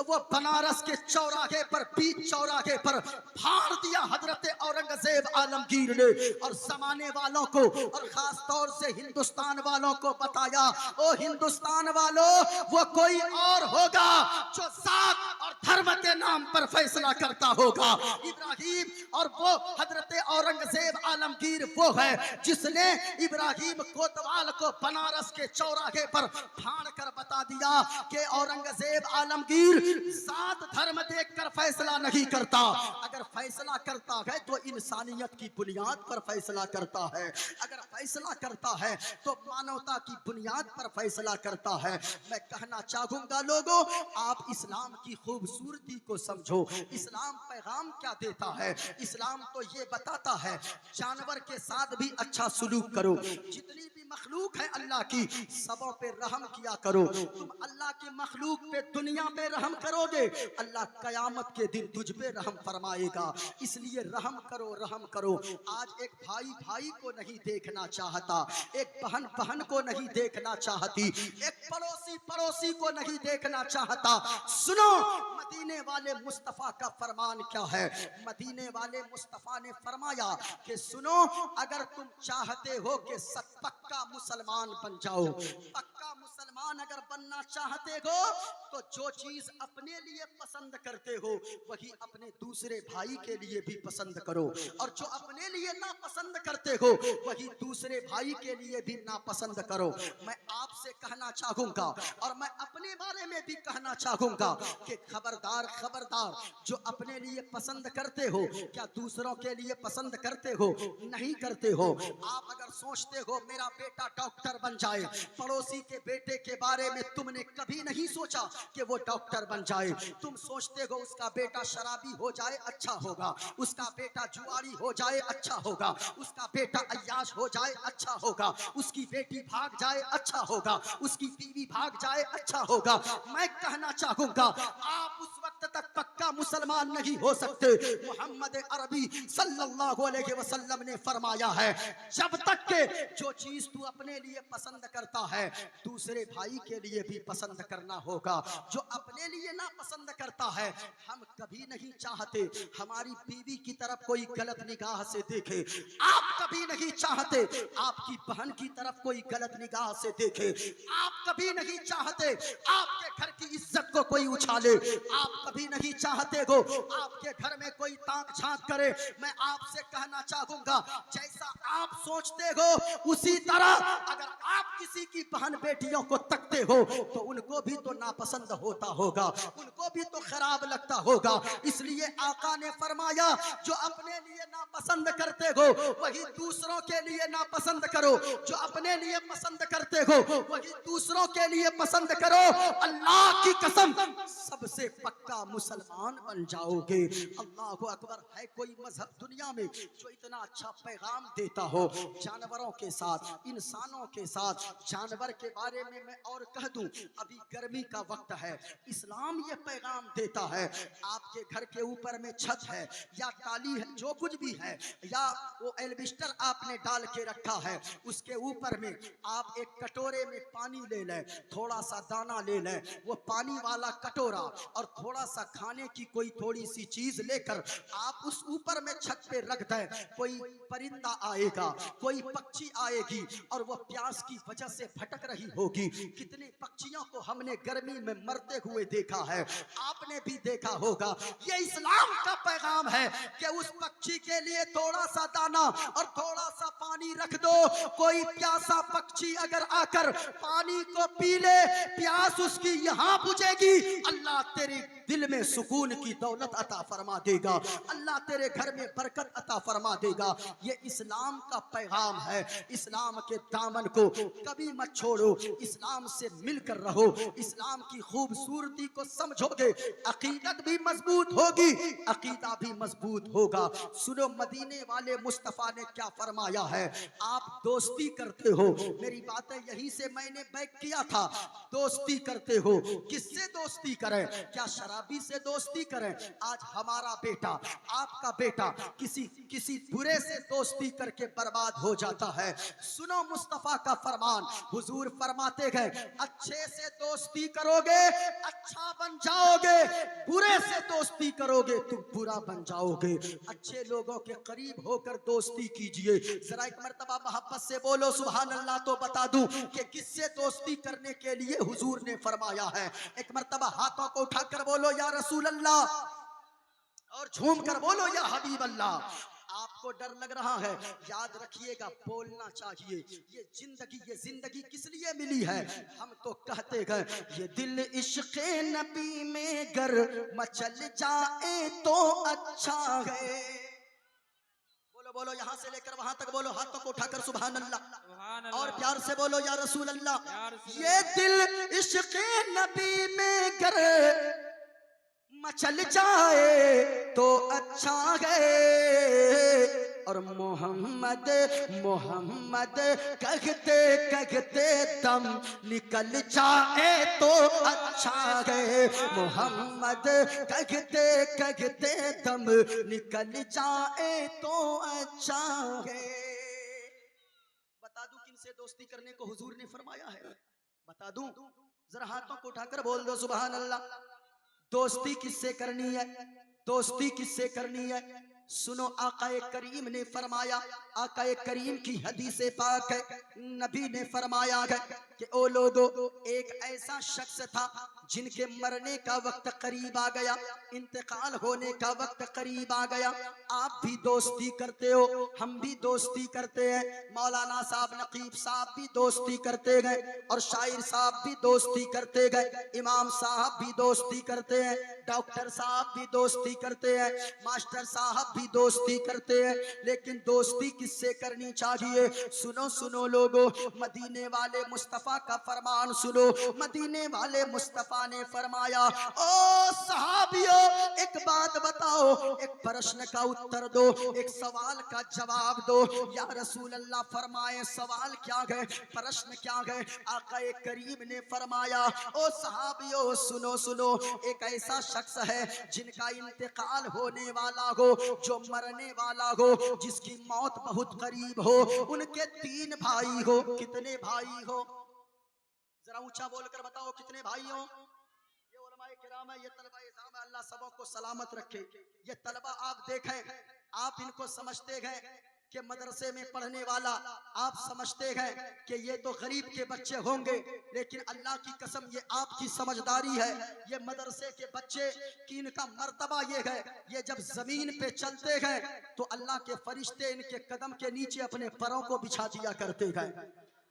वो बनारस के चौराहे पर, बीच चौराहे पर फाड़ दिया हजरत औरंगजेब आलमगीर ने। और जमाने वालों को और खास तौर से हिंदुस्तान वालों को बताया, ओ हिंदुस्तान वालों, वो कोई और होगा जो जात और धर्म के नाम पर फैसला करता होगा। इब्राहिम और वो हजरत औरंगजेब आलमगीर वो है जिसने इब्राहिम कोतवाल को बनारस के चौराहे पर फाड़ कर बता दिया कि औरंगजेब आलमगीर जात धर्म देखकर फैसला नहीं करता, अगर फैसला करता है तो इंसानियत की बुनियाद पर फैसला करता है, अगर फैसला करता है तो मानवता की बुनियाद पर फैसला करता है। मैं कहना चाहूंगा लोगों, आप इस्लाम की खूबसूरती को समझो। इस्लाम पैगाम क्या देता है? इस्लाम तो ये बताता है, जानवर के साथ भी अच्छा सुलूक करो, जितनी भी मखलूक है अल्लाह की, सबों पे रहम किया करो। तुम अल्लाह की मखलूक पे दुनिया में रहम करोगे, अल्लाह कयामत के दिन तुझ पे रहम फरमाएगा। इसलिए रहम करो, रहम करो। आज एक भाई भाई को नहीं देखना चाहता, एक बहन बहन को नहीं देखना चाहती, एक पड़ोसी पड़ोसी को नहीं देखना चाहता। सुनो, मदीने वाले मुस्तफा का फरमान क्या है? मदीने वाले मुस्तफा ने फरमाया कि सुनो, अगर तुम चाहते हो कि पक्का मुसलमान बन जाओ, पक्का मुसलमान अगर बनना चाहते हो तो जो चीज अपने लिए पसंद करते हो वही अपने दूसरे भाई के लिए भी पसंद करो, और जो अपने लिए ना पसंद करते हो वही दूसरे भाई के लिए भी ना पसंद करो। मैं आपसे कहना चाहूंगा और मैं अपने बारे में भी कहना चाहूंगा कि खबरदार खबरदार, जो अपने लिए पसंद करते हो क्या दूसरों के लिए पसंद करते हो? नहीं करते हो। आप अगर सोचते हो मेरा बेटा डॉक्टर बन जाए, पड़ोसी के बेटे के बारे में तुमने कभी नहीं सोचा कि वो डॉक्टर बन जाए। तुम सोचते हो उसका बेटा शराबी हो जाए अच्छा होगा, उसका बेटा जुआरी हो जाए अच्छा होगा, उसका बेटा अय्याश हो जाए अच्छा होगा, उसकी बेटी भाग जाए अच्छा होगा, उसकी बीवी भाग जाए अच्छा होगा। मैं कहना चाहूंगा आप उस वक्त तक पक्का मुसलमान नहीं हो सकते। मोहम्मद अरबी सल्लल्लाहु अलैहि वसल्लम ने फरमाया है, जब तक के जो चीज तू अपने लिए पसंद करता है दूसरे भाई के लिए भी पसंद करना होगा। जो अपने लिए ना पसंद करता है, हम कभी नहीं चाहते हमारी बीवी की तरफ कोई गलत निगाह से देखे, आप कभी नहीं चाहते आपकी बहन की तरफ कोई गलत निगाह से देखे, आप कभी नहीं चाहते आपके घर की इज्जत को कोई उछाले। आप कभी नहीं चाहते हो आपके घर में कोई ताक झांक करे। मैं आपसे कहना चाहूंगा, जैसा आप सोचते हो उसी तरह अगर आप किसी की बहन बेटियों को तकते हो तो उनको भी तो नापसंद होता होगा, उनको भी तो खराब लगता होगा। इसलिए आका ने फरमाया, जो अपने लिए नापसंद करते हो वही दूसरों के लिए नापसंद करो, जो अपने लिए पसंद करते हो वही दूसरों के लिए पसंद करो। अल्लाह की कसम सबसे पक्का मुसलमान बन जाओगे। अल्लाह अकबर। है कोई मजहब दुनिया में जो इतना अच्छा पैगाम देता हो जानवरों के साथ, इंसानों के साथ? जानवर के बारे में मैं और कह दूं, अभी गर्मी का वक्त है, इस्लाम ये पैगाम देता है, आपके घर के ऊपर में छत है या टाली है, जो कुछ भी है, या वो एल्बिस्टर आपने डाल के रखा है, उसके ऊपर में आप एक कटोरे में पानी ले लें, थोड़ा सा दाना ले लें, वो पानी वाला कटोरा और थोड़ा सा खाने की कोई थोड़ी सी चीज लेकर आप उस ऊपर में छत पे रख दें। कोई परिंदा आएगा, कोई पक्षी आएगी और वो प्यास की वजह से भटक रही होगी। कितने पक्षियों को हमने गर्मी में मरते हुए देखा है, आपने भी देखा होगा। ये इस्लाम का पैगाम है कि उस पक्षी के लिए थोड़ा सा दाना और थोड़ा सा पानी रख दो। कोई प्यासा पक्षी अगर आकर पानी को पी ले, प्यास उसकी यहाँ बुझेगी, अल्लाह तेरे दिल में सुकून की दौलत अता फरमा देगा, अल्लाह तेरे घर में बरकत अता फरमा देगा। ये इस्लाम का पैगाम है। इस्लाम के दामन को कभी मत छोड़ो, इस्लाम से मिलकर रहो, इस्लाम की खूबसूरती को समझोगे, अकीदत भी मजबूत होगी, अकीदा भी मजबूत होगा। सुनो मदीने वाले मुस्तफा ने क्या फरमाया है। आप दोस्ती करते हो, मेरी बातें यहीं से मैंने बैक किया था। दोस्ती करते हो, किससे दोस्ती करें? क्या शराबी से दोस्ती करें? आज हमारा बेटा, आपका बेटा किसी बुरे से दोस्ती करके बर्बाद हो जाता है। सुनो मुस्तफा का फरमान, हुजूर फरमाते गए, अच्छे से दोस्ती करोगे अच्छा बन जाओगे, बुरे से दोस्ती करोगे तुम बुरा बन जाओगे। अच्छे लोगों के करीब होकर दोस्ती कीजिए। जरा एक मर्तबा मोहब्बत से बोलो सुभान अल्लाह, तो बता दूं कि किससे दोस्ती करने के लिए हुजूर ने फरमाया है। एक मर्तबा हाथों को उठाकर बोलो या रसूल अल्लाह, और झूम कर बोलो या हबीब अल्लाह। आपको डर लग रहा है, याद रखिएगा बोलना चाहिए। ये जिंदगी किस लिए मिली है? हम तो कहते गए, ये दिल इश्क़े नबी में गर मचल जाए तो अच्छा है। बोलो बोलो, यहां से लेकर वहां तक बोलो, हाथों को उठाकर सुभान अल्लाह, और प्यार से बोलो या रसूल अल्लाह। ये दिल इश्क़े नबी में गर मचल जाए तो अच्छा है, और मोहम्मद मोहम्मद कहते कहते दम निकल जाए तो अच्छा है, मोहम्मद कहते कहते दम निकल जाए तो अच्छा है। बता दूं किनसे दोस्ती करने को हुजूर ने फरमाया है? बता दूं? जरा हाथों को उठाकर बोल दो सुभान अल्लाह। दोस्ती किससे करनी है? दोस्ती किससे करनी है? सुनो आकाए करीम ने फरमाया, आकाए करीम की हदीस पाक है, नबी ने फरमाया है कि ओ लोगो, एक ऐसा शख्स था जिनके मरने का वक्त करीब आ गया, इंतकाल होने का वक्त करीब आ गया। आप भी दोस्ती करते हो, हम भी दोस्ती करते हैं, मौलाना साहब नकीब साहब भी दोस्ती करते गए, और शायर साहब भी दोस्ती करते गए, इमाम साहब भी दोस्ती करते हैं, डॉक्टर साहब भी दोस्ती करते हैं, मास्टर साहब भी दोस्ती करते हैं। लेकिन दोस्ती किससे करनी चाहिए? सुनो सुनो लोगो, मदीने वाले मुस्तफा का फरमान सुनो। मदीने वाले मुस्तफा ने फरमाया, ओ सहाबियों, एक बात बताओ, एक प्रश्न का उत्तर दो, एक सवाल का जवाब दो। या रसूल अल्लाह फरमाए, सवाल क्या है, प्रश्न क्या है? आकाए करीम ने फरमाया, ओ सहाबियों सुनो सुनो, एक ऐसा शख्स है जिनका इंतकाल होने वाला हो, जो मरने वाला हो, जिसकी मौत बहुत करीब हो, उनके 3 भाई हो। कितने भाई हो? जरा ऊंचा बोलकर बताओ कितने भाई हो? ये उलमाए किराम है, ये तलबा इज़ाम है, अल्लाह सबों को सलामत रखे। ये तलबा आप देखें, आप इनको समझते गए, कि मदरसे में पढ़ने वाला आप समझते हैं कि ये तो गरीब के बच्चे होंगे, लेकिन अल्लाह की कसम ये आपकी समझदारी है, ये मदरसे के बच्चे की इनका मर्तबा ये है, ये जब जमीन पे चलते हैं तो अल्लाह के फरिश्ते इनके कदम के नीचे अपने पैरों को बिछा दिया करते हैं।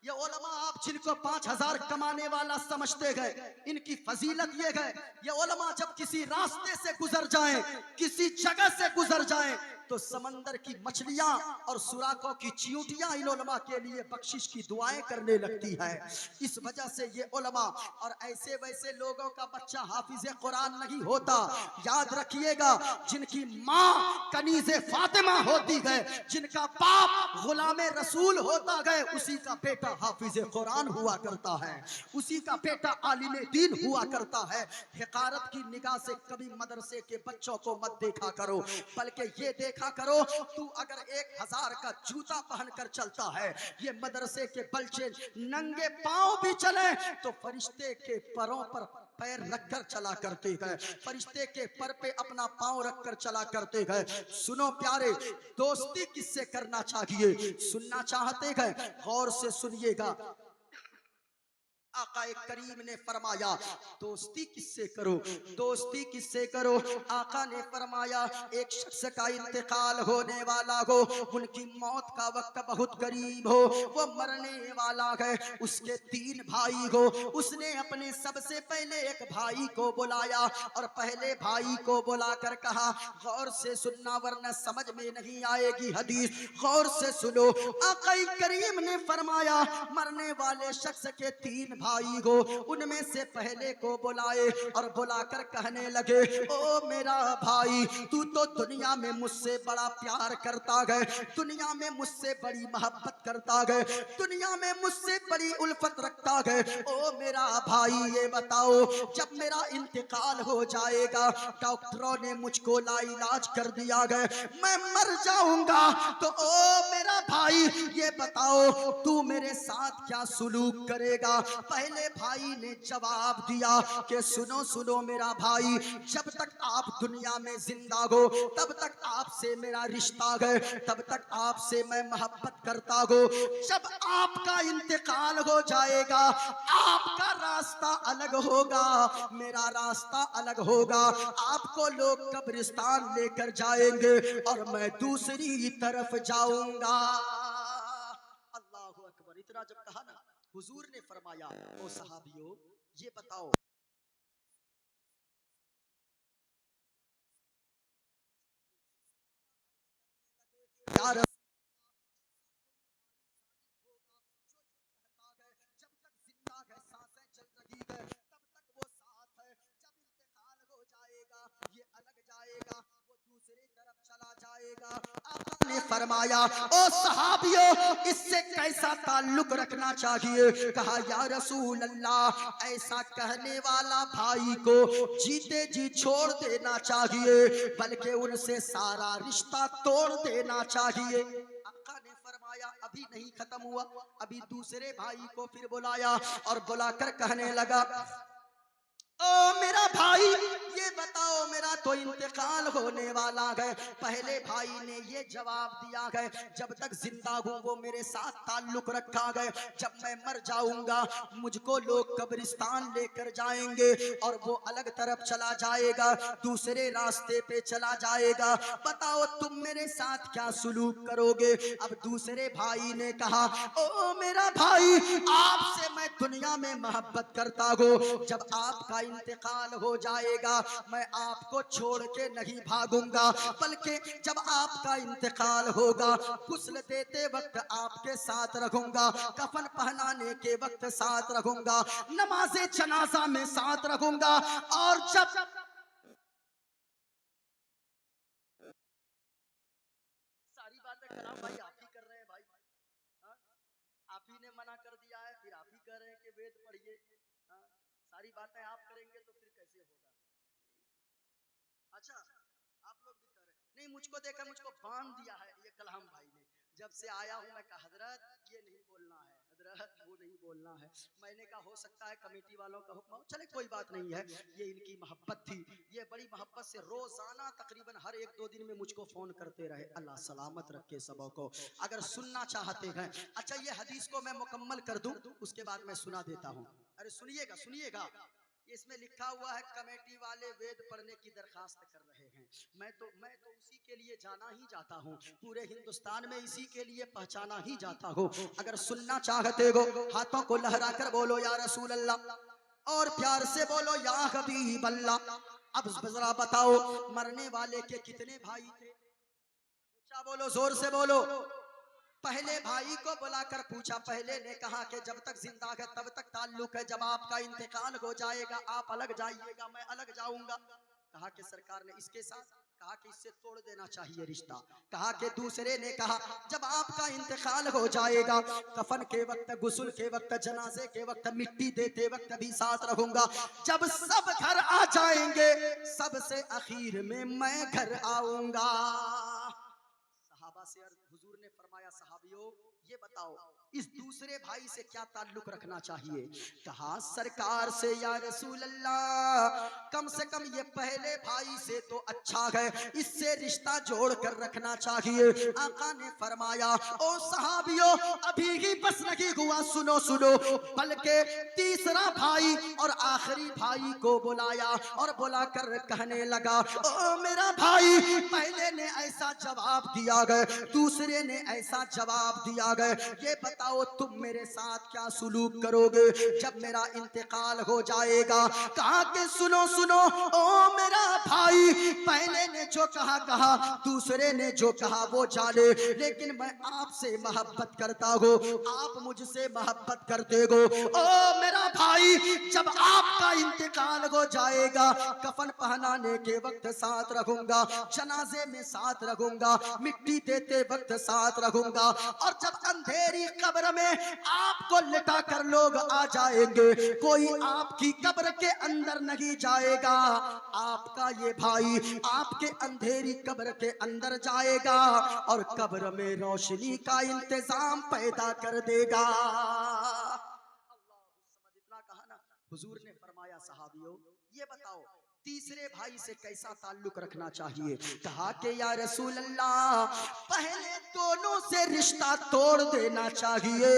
ये उलमा आप जिनको 5,000 कमाने वाला समझते हैं, इनकी फजीलत ये है, ये उलमा जब किसी रास्ते से गुजर जाएं, किसी जगह से गुजर जाएं, तो समंदर की मछलियां और सुराखों की चींटियां इन उलमा के लिए बख्शिश की दुआएं करने लगती है। इस वजह से ये उलमा और ऐसे वैसे लोगों का बच्चा हाफिज कुरान नहीं होता। याद रखिएगा, जिनकी माँ कनीज़े फातिमा होती है, जिनका बाप गुलामे रसूल होता है, उसी का बेटा हाफिज कुरान हुआ करता है, उसी का बेटा आलिम दीन हुआ करता है। हिकारत की निगाह से कभी मदरसे के बच्चों को मत देखा करो, बल्कि ये देखा करो, तू अगर 1,000 का जूता पहनकर चलता है, ये मदरसे के बच्चे नंगे पांव भी चले तो फरिश्ते के पैरों पर पैर रखकर चला करते हैं, फरिश्ते के पर पे अपना पांव रखकर चला करते हैं। सुनो प्यारे, दोस्ती किससे करना चाहिए, सुनना चाहते हैं, गौर से सुनिएगा। आका करीम ने फरमाया दोस्ती किससे करो, दोस्ती किससे करो। आका ने फरमाया एक शख्स का इंतकाल होने वाला हो, उनकी मौत का वक्त बहुत करीब हो, वो मरने वाला है, उसके 3 भाई हो, उसने अपने सबसे पहले एक भाई को बुलाया और पहले भाई को बुलाकर कहा, गौर से सुनना वरना समझ में नहीं आएगी हदीस, गौर से सुनो। आका करीम ने फरमाया मरने वाले शख्स के 3 भाई को, उनमें से पहले को बुलाए और बुलाकर कहने लगे, ओ मेरा भाई, तू तो दुनिया में मुझसे बड़ा प्यार करता है, दुनिया में मुझसे बड़ी मोहब्बत करता है, दुनिया में मुझसे बड़ी उल्फत रखता है। ओ मेरा भाई ये बताओ, जब मेरा इंतकाल हो जाएगा, डॉक्टरों ने मुझको लाइलाज कर दिया है, मैं मर जाऊंगा, तो ओ मेरा भाई ये बताओ तू मेरे साथ क्या सुलूक करेगा। पहले भाई ने जवाब दिया कि सुनो सुनो मेरा भाई, जब तक आप दुनिया में जिंदा हो तब तक आपसे मेरा रिश्ता है, तब तक आपसे मैं मोहब्बत करता हूँ, जब आपका इंतकाल हो जाएगा आपका रास्ता अलग होगा, मेरा रास्ता अलग होगा, आपको लोग कब्रिस्तान लेकर जाएंगे और मैं दूसरी तरफ जाऊंगा। अल्लाह अकबर। इतना जब कहा ना, हुजूर ने फरमाया, ओ सहाबियों ये बताओ यार, जब तक जिंदा है सांसें चल रही है तब तक वो साथ है, जब इंतकाल हो जाएगा ये अलग जाएगा, वो दूसरी तरफ चला जाएगा। आका ने फरमाया, ओ सहाबियों इससे कैसा ताल्लुक रखना चाहिए। कहा या रसूल अल्लाह, ऐसा कहने वाला भाई को जीते जी छोड़ देना चाहिए, बल्कि उनसे सारा रिश्ता तोड़ देना चाहिए। आका ने फरमाया अभी नहीं खत्म हुआ, अभी दूसरे भाई को फिर बुलाया और बुलाकर कहने लगा, ओ मेरा भाई ये बताओ मेरा तो इंतकाल होने वाला है। पहले भाई ने ये जवाब दिया है, जब तक जिंदा हूँ वो मेरे साथ ताल्लुक रखा है, जब मैं मर जाऊंगा मुझको लोग कब्रिस्तान लेकर जाएंगे और वो अलग तरफ चला जाएगा, दूसरे रास्ते पे चला जाएगा, बताओ तुम मेरे साथ क्या सुलूक करोगे। अब दूसरे भाई ने कहा, ओ मेरा भाई आपसे मैं दुनिया में मोहब्बत करता हूँ, जब आपका इंतकाल हो जाएगा मैं आपको छोड़ के नहीं भागूंगा, बल्कि जब आपका इंतकाल होगा गुस्ल देते वक्त आपके साथ रखूंगा, कफन पहनाने के वक्त साथ रखूंगा, नमाज़े जनाजा में साथ रखूंगा, और जब सारी बातें कलाम भाई आप ही कर रहे हैं भाई, हाँ? आप ही ने मना कर दिया है, फिर आप ही कह रहे हैं कि वेद पढ़िए, हाँ? सारी बातें आप करेंगे तो फिर कैसे होगा। अच्छा आप लोग भी कर रहे नहीं, मुझको देखा मुझको बांध दिया है ये कलाम भाई ने, जब से आया हूं मैं कहा हजरत ये नहीं बोलना है, हजरत हजरत वो नहीं बोलना है। मैंने कहा हो सकता है कमेटी वालों का हुक्म हो, चले कोई बात नहीं है, ये इनकी मोहब्बत थी, ये बड़ी मोहब्बत से रोजाना तकरीबन हर 1-2 दिन में मुझको फोन करते रहे। अल्लाह सलामत रखे सबों को। अगर सुनना चाहते हैं, अच्छा ये हदीस को मैं मुकम्मल कर दूं, उसके बाद मैं सुना देता हूं। अरे सुनिएगा सुनिएगा, इसमें लिखा हुआ है कमेटी वाले वेद पढ़ने की दरखास्त कर रहे हैं। मैं तो उसी के लिए जाना ही जाता हूँ, पूरे हिंदुस्तान में इसी के लिए पहचाना ही जाता हूँ। अगर सुनना चाहते हो हाथों को लहरा कर बोलो या रसूल अल्लाह, और प्यार से बोलो या हबीब अल्लाह। अब जरा बताओ मरने वाले के कितने भाई थे? ऊंचा बोलो, जोर से बोलो। पहले भाई को बुलाकर पूछा, पहले ने कहा कि जब तक जिंदा है तब तक ताल्लुक है, जब आपका इंतकाल हो जाएगा आप अलग जाइएगा मैं अलग जाऊंगा। कहा कि सरकार ने इसके साथ, कहा कि इससे तोड़ देना चाहिए रिश्ता। कहा कि दूसरे ने कहा जब आपका इंतकाल हो जाएगा कफन के वक्त, गुस्ल के वक्त, जनाजे के वक्त, मिट्टी देते वक्त भी साथ रहूंगा। जब सब घर आ जाएंगे सबसे आखिर में मैं घर आऊंगा। सहाबा से हुजूर ने फरमाया सहाबियों ये बताओ इस दूसरे भाई से क्या ताल्लुक रखना चाहिए? कहा सरकार से या रसूल अल्लाह कम से कम ये पहले भाई से तो अच्छा है, इससे रिश्ता जोड़ कर रखना चाहिए। आका ने फरमाया ओ सहाबियों अभी ही बस नहीं हुआ, सुनो सुनो, बल्कि तीसरा भाई और आखिरी भाई को बुलाया और बुलाकर कहने लगा ओ मेरा भाई, पहले ने ऐसा जवाब दिया गया, दूसरे ने ऐसा जवाब दिया गया, ये बताओ तुम मेरे साथ क्या सुलूक करोगे जब मेरा इंतकाल हो जाएगा? कहा कि सुनो सुनो ओ मेरा भाई, पहले ने जो कहा कहा, दूसरे ने जो कहा वो जाने, लेकिन मैं आपसे मोहब्बत करता हूँ, आप मुझसे मोहब्बत करते हो। ओ मेरा भाई जब आपका इंतकाल हो जाएगा कफन पहनाने के वक्त साथ रहूंगा, जनाजे में साथ रहूंगा, मिट्टी देते वक्त साथ रहूंगा, और जब अंधेरी कब्र में आपको लिटा कर लोग आ जाएंगे कोई आपकी कब्र के अंदर नहीं जाएगा, आपका ये भाई आपके अंधेरी कब्र के अंदर जाएगा और कब्र में रोशनी का इंतजाम पैदा कर देगा। इतना कहा ना हुजूर ने फरमाया सहाबियों ये बताओ तीसरे भाई से कैसा ताल्लुक रखना चाहिए? कहा कि या रसूल अल्लाह पहले दोनों से रिश्ता तोड़ देना चाहिए,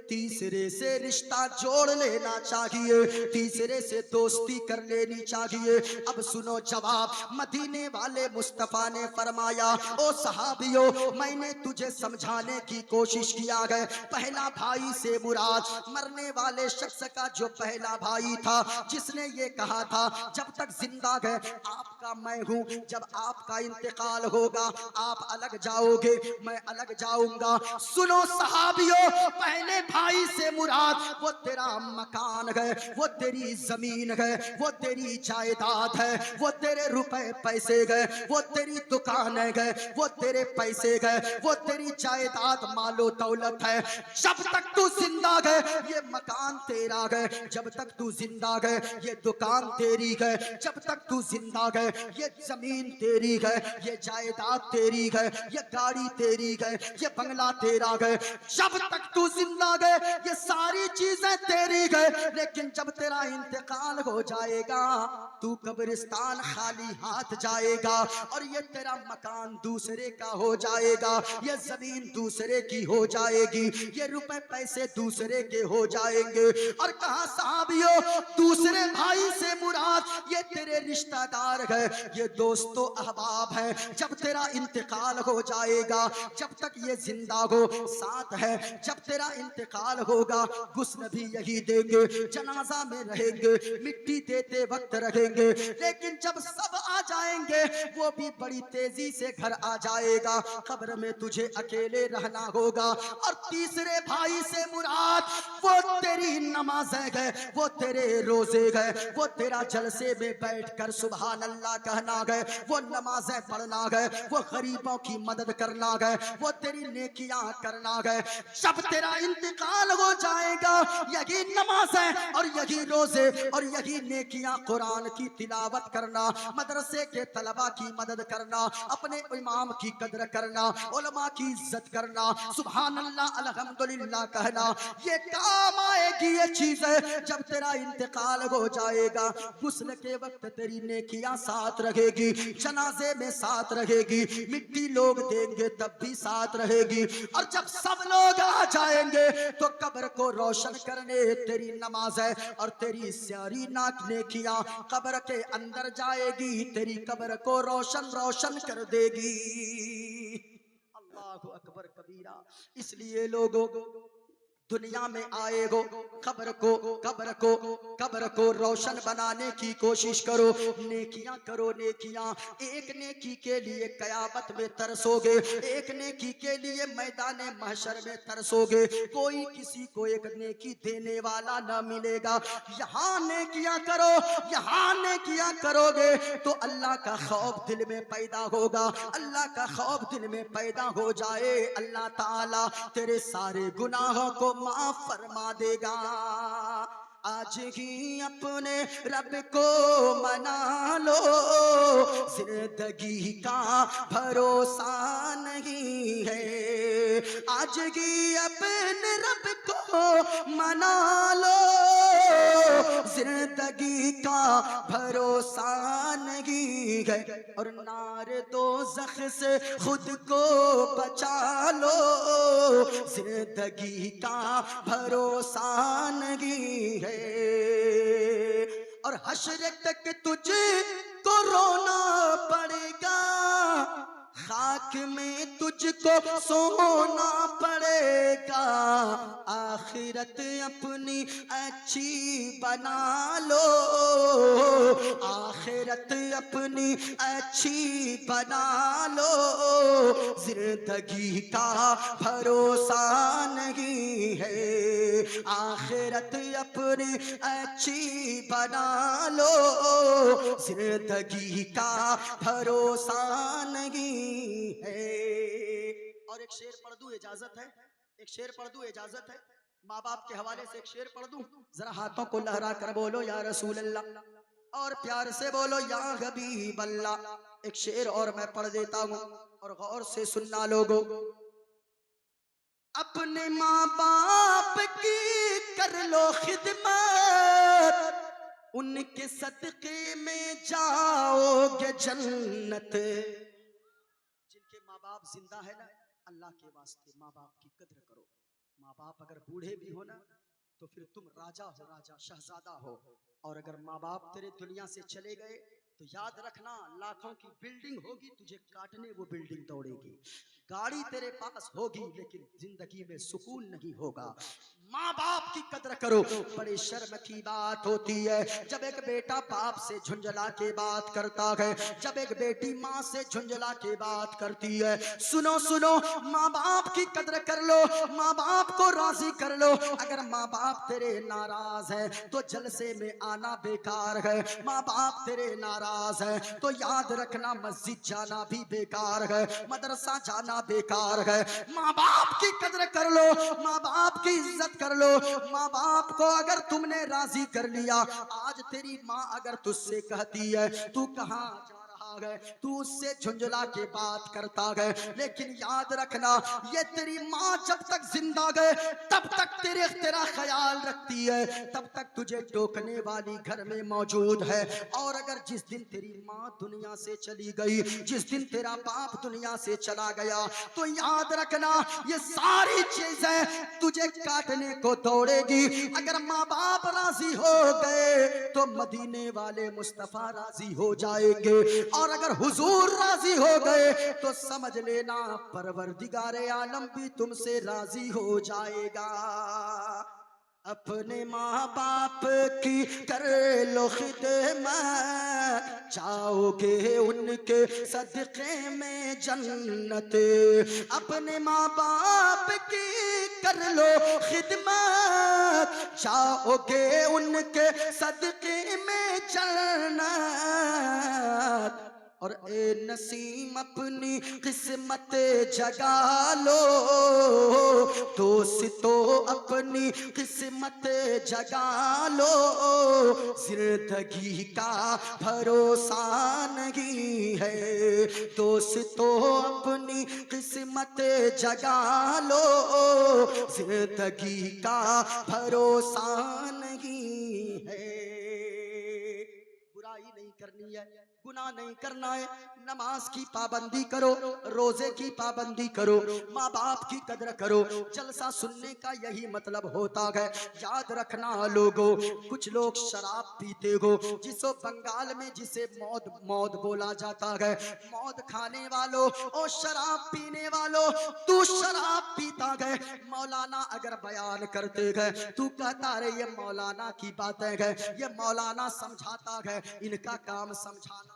तीसरे से रिश्ता जोड़ लेना चाहिए, तीसरे से दोस्ती कर लेनी चाहिए। अब सुनो जवाब मदीने वाले मुस्तफा ने फरमाया ओ सहाबियों मैंने तुझे समझाने की कोशिश किया है, पहला भाई से मुराद मरने वाले शख्स का जो पहला भाई था जिसने ये कहा था जब तक जिंदा है आपका मैं हूं, जब आपका इंतकाल होगा आप अलग जाओगे मैं अलग जाऊंगा। सुनो सहाबियों पहले भाई से मुराद वो तेरा मकान है, वो तेरी जमीन है, वो तेरी जायदाद है, वो तेरे रुपए पैसे है, वो तेरी दुकान है, वो तेरे पैसे है, वो तेरी जायदाद मालो दौलत है। जब तक तू जिंदा है ये मकान तेरा है, जब तक तू जिंदा है ये दुकान तेरी है, जब तक तू जिंदा है ये जमीन तेरी है, ये जायदाद तेरी है, ये गाड़ी तेरी है, ये बंगला तेरा है, जब तक तू जिंदा है ये सारी चीजें तेरी है। लेकिन जब तेरा इंतकाल हो जाएगा तू कब्रिस्तान खाली हाथ जाएगा और ये तेरा मकान दूसरे का हो जाएगा, ये जमीन दूसरे की हो जाएगी, ये रुपए पैसे दूसरे के हो जाएंगे। और कहा साहबियों दूसरे भाई से मुराद ये तेरे रिश्तेदार है, ये दोस्तों अहबाब है, जब तेरा इंतकाल हो जाएगा जब तक ये जिंदा हो साथ है, जब तेरा इंतकाल होगा गुस्ल भी यही देंगे, जनाजा में रहेंगे, मिट्टी देते वक्त रहेंगे, लेकिन जब सब आ जाएंगे वो भी बड़ी तेजी से घर आ जाएगा, कब्र में तुझे अकेले रहना होगा। और तीसरे भाई से मुराद वो तेरी नमाज़ें है, वो तेरे रोजे है, वो तेरा जलसे में बैठकर सुभान अल्लाह कहना है, वो नमाजें पढ़ना है, वो गरीबों की मदद करना है, वो तेरी नेकियां करना है। जब तेरा इंतकाल इंतकाल हो जाएगा, यही नमाज है और यही रोजे और यही नेकियां, कुरान की तिलावत करना, मदरसे के तलबा की मदद करना, अपने इमाम की कदर करना, उलमा की इज्जत करना, सुभान अल्लाह अल्हम्दुलिल्लाह कहना, ये काम आएगी ये चीजें जब तेरा इंतकाल हो जाएगा। गुस्ल के वक्त तेरी नेकियां साथ रहेगी, जनाजे में साथ रहेगी, मिट्टी लोग देंगे तब भी साथ रहेगी, और जब सब लोग आ जाएंगे तो कब्र को रोशन करने तेरी नमाज है और तेरी सारी नाक नेकियां कब्र के अंदर जाएगी, तेरी कब्र को रोशन रोशन कर देगी। अल्लाहु अकबर कबीरा। इसलिए लोगों दुनिया में आए हो, कब्र को रोशन बनाने की कोशिश करो, नेकियां करो, नेकियां। एक नेकी के लिए कयामत में तरसोगे, एक नेकी के लिए मैदान महशर में तरसोगे, कोई किसी को एक नेकी देने वाला ना मिलेगा। यहाँ नेकियां करो, यहाँ नेकियां करोगे तो अल्लाह का खौफ दिल में पैदा होगा, अल्लाह का खौफ दिल में पैदा हो जाए, अल्लाह ताला तेरे सारे गुनाहों को माफ फरमा देगा। आज ही अपने रब को मना लो, जिंदगी का भरोसा नहीं है। आज ही अपने रब को मना लो, जिंदगी का भरोसा नहीं है। और नार दोज़ख से खुद को बचा लो, जिंदगी का भरोसा नहीं है। और हश्र तक तुझे को रोना पड़ेगा, खाक में तुझको सोना पड़ेगा। आखिरत अपनी अच्छी बना लो, आखिरत अपनी अच्छी बना लो, जिंदगी का भरोसा नहीं है। आखिरत अपनी अच्छी बना लो, जिंदगी का भरोसा नहीं है। और एक शेर पढ़ दूं, इजाजत है? एक शेर पढ़ दूं, इजाजत है? माँ बाप के हवाले से एक शेर पढ़ दूं? जरा हाथों को लहरा कर बोलो या रसूल अल्लाह, और प्यार से बोलो या हबीब अल्लाह। एक शेर और मैं पढ़ देता हूं और गौर से सुनना लोगों। अपने माँ बाप की कर लो खिदमत, उनके सदके में जाओगे जन्नत। जिनके माँ बाप जिंदा है ना, अल्लाह के वास्ते माँ बाप की कदर करो। माँ बाप अगर बूढ़े भी हो ना तो फिर तुम राजा हो, राजा शहजादा हो। और अगर माँ बाप तेरे दुनिया से चले गए तो याद रखना, लाखों की बिल्डिंग होगी, तुझे काटने वो बिल्डिंग दौड़ेगी। गाड़ी तेरे पास होगी लेकिन जिंदगी में सुकून नहीं होगा। माँ बाप की कदर करो। बड़े शर्म की बात होती है जब एक बेटा बाप से झुंझला के बात करता है, जब एक बेटी माँ से झुंझला के बात करती है। सुनो सुनो, माँ बाप की कदर कर लो, माँ बाप को राजी कर लो। अगर माँ बाप तेरे नाराज है तो जलसे में आना बेकार है। माँ बाप तेरे नाराज है तो याद रखना मस्जिद जाना भी बेकार है, मदरसा जाना बेकार है। माँ बाप की कदर कर लो, माँ बाप की इज्जत कर लो। माँ बाप को अगर तुमने राजी कर लिया, आज तेरी माँ अगर तुझसे कहती है तू कहाँ जा रहा है, तू उससे झुंझला के बात करता है, लेकिन याद रखना ये तेरी माँ जब तक जिंदा है तब तक तेरा ख्याल रखती है, तब तक तुझे टोकने वाली घर में मौजूद है। और अगर जिस दिन तेरी माँ दुनिया से चली गई, जिस दिन तेरा बाप दुनिया से चला गया, तो याद रखना ये सारी चीजें तुझे काटने को दौड़ेगी। अगर माँ बाप राजी हो गए तो मदीने वाले मुस्तफा राजी हो जाएंगे, और अगर हुजूर राजी हो गए तो समझ लेना परवरदिगारे आलम भी तुमसे राजी हो जाएगा। अपने माँ बाप की कर लो खिदमत, जाओगे उनके सदक़े में जन्नत। अपने माँ बाप की कर लो खिदमत, जाओगे उनके सदक़े में जन्नत। और ए नसीम अपनी किस्मत जगा लो, दोस्तों अपनी किस्मत जगा लो, जिंदगी का भरोसा नहीं है, दोस्तों अपनी किस्मत जगा लो, जिंदगी का भरोसा नहीं है। बुराई नहीं करनी है, गुनाह नहीं करना है, नमाज की पाबंदी करो, रोजे की पाबंदी करो, माँ बाप की कदर करो। जलसा सुनने का यही मतलब होता है। याद रखना लोगों, कुछ लोग शराब पीते हो, जिसो बंगाल में जिसे मौत मौत बोला जाता है, मौत खाने वालों और शराब पीने वालों, तू शराब पीता है। मौलाना अगर बयान करते गए, तू कहता रे ये मौलाना की बातें है, ये मौलाना समझाता है, इनका काम समझाना,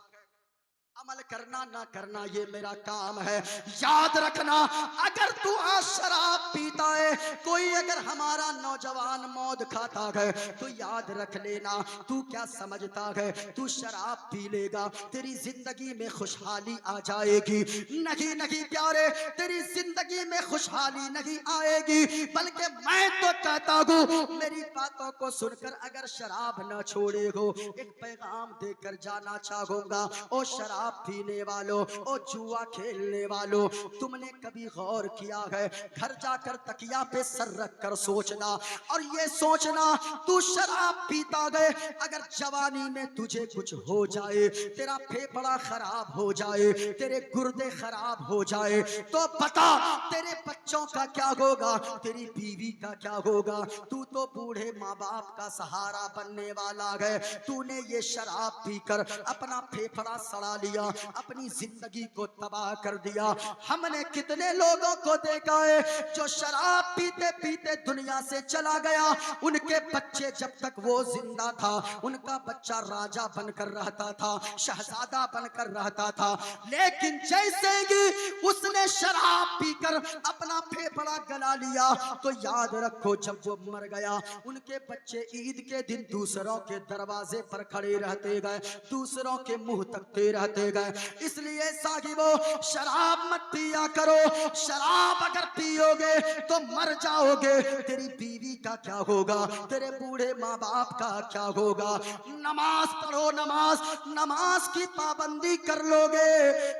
अमल करना ना करना ये मेरा काम है। याद रखना, अगर तू आज शराब पीता है, कोई अगर हमारा नौजवान मौत खाता है, तो याद रख लेना, तू क्या समझता है, तू शराब पी लेगा, तेरी जिंदगी में खुशहाली आ जाएगी। नहीं नहीं प्यारे, तेरी जिंदगी में खुशहाली नहीं आएगी, बल्कि मैं तो कहता हूँ, मेरी बातों को सुनकर अगर शराब न छोड़े हो, एक पैगाम देकर जाना चाहूंगा। ओ शराब पीने वालों, ओ जुआ खेलने वालों, तुमने कभी गौर किया है, घर जाकर तकिया पे सर रख कर सोचना, और ये सोचना, तू शराब पीता गए, अगर जवानी में तुझे कुछ हो जाए, तेरा फेफड़ा खराब हो जाए, तेरे गुर्दे खराब हो जाए, तो बता तेरे बच्चों का क्या होगा, तेरी बीवी का क्या होगा। तू तो बूढ़े माँ बाप का सहारा बनने वाला है, तूने ये शराब पीकर अपना फेफड़ा सड़ा लिया, अपनी जिंदगी को तबाह कर दिया। हमने कितने लोगों को देखा है जो शराब पीते पीते दुनिया से चला गया, उनके बच्चे जब तक वो जिंदा था, उनका बच्चा राजा बनकर रहता था, शहजादा बनकर रहता था, लेकिन जैसे ही उसने शराब पीकर अपना फेफड़ा गला लिया, तो याद रखो जब वो मर गया, उनके बच्चे ईद के दिन दूसरों के दरवाजे पर खड़े रहते गए, दूसरों के मुंह तकते रहते गए। इसलिए साहिबो, शराब मत पिया करो, शराब अगर पियोगे तो मर जाओगे, तेरी बीवी का क्या होगा, तेरे बूढ़े माँ बाप का क्या होगा। नमाज पढ़ो, नमाज, नमाज की पाबंदी कर लोगे,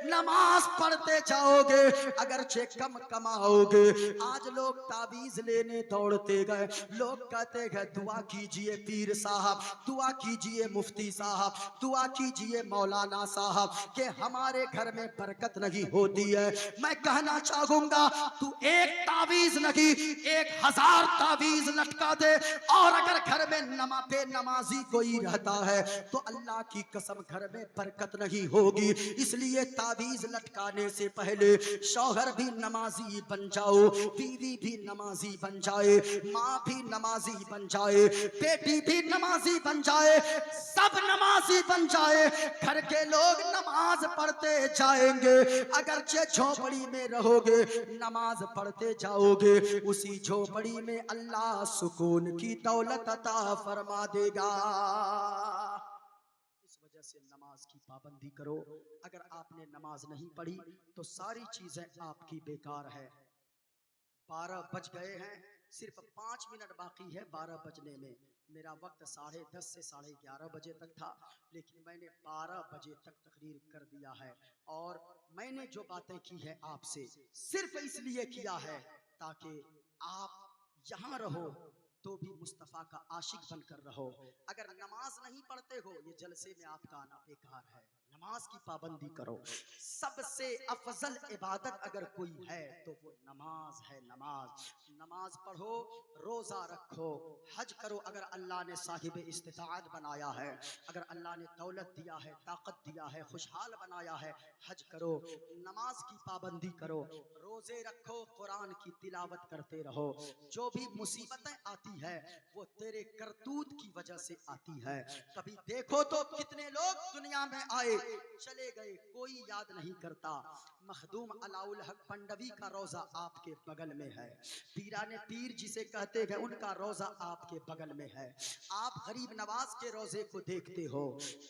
नमाज पढ़ते जाओगे, अगरचे कम कमाओगे। आज लोग ताबीज लेने दौड़ते गए, लोग कहते गए दुआ कीजिए पीर साहब, दुआ कीजिए मुफ्ती साहब, दुआ कीजिए मौलाना साहब, कि हमारे घर में बरकत नहीं होती है। मैं कहना चाहूंगा, तू एक ताबीज नहीं 1000 ताबीज लटका दे, और अगर घर में नमाजी कोई रहता है, तो अल्लाह की कसम घर में बरकत नहीं होगी। इसलिए ताबीज लटकाने से पहले शौहर भी नमाजी बन जाओ, बीवी भी नमाजी बन जाए, माँ भी नमाजी बन जाए, बेटी भी नमाजी बन जाए, सब नमाजी बन जाए, घर के लोग नमाज पढ़ते जाएंगे। अगरचे झोपड़ी में रहोगे, नमाज पढ़ते जाओगे, उसी झोपड़ी में अल्लाह सुकून की दौलत अता फरमा देगा। इस वजह से नमाज की पाबंदी करो। अगर आपने नमाज नहीं पढ़ी तो सारी चीजें आपकी बेकार है। 12 बज गए हैं, सिर्फ 5 मिनट बाकी है 12 बजने में। मेरा वक्त 10:30 से 11:30 बजे तक था, लेकिन मैंने 12 बजे तक तकरीर कर दिया है। और मैंने जो बातें की है आपसे सिर्फ इसलिए किया है ताकि आप यहाँ रहो तो भी मुस्तफ़ा का आशिक बनकर रहो। अगर नमाज नहीं पढ़ते हो, ये जलसे में आपका आना बेकार है। नमाज की पाबंदी करो। सबसे अफजल इबादत अगर कोई है तो वो नमाज है। नमाज, नमाज पढ़ो, रोजा रखो, हज करो अगर अल्लाह ने साहिब इस्तिताअत बनाया है, अगर अल्लाह ने दौलत दिया है, ताकत दिया है, खुशहाल बनाया है, हज करो, नमाज की पाबंदी करो, रोजे रखो, कुरान की तिलावत करते रहो। जो भी मुसीबतें आती है वो तेरे करतूत की वजह से आती है। कभी देखो तो कितने लोग दुनिया में आए चले गए, कोई याद नहीं करता। मखदूम अलाउल हक पंडवी का रोजा आपके बगल में है, पीराने पीर जिसे कहते हैं उनका रोजा आपके बगल में है। आप गरीब नवाज के रोजे को देखते हो,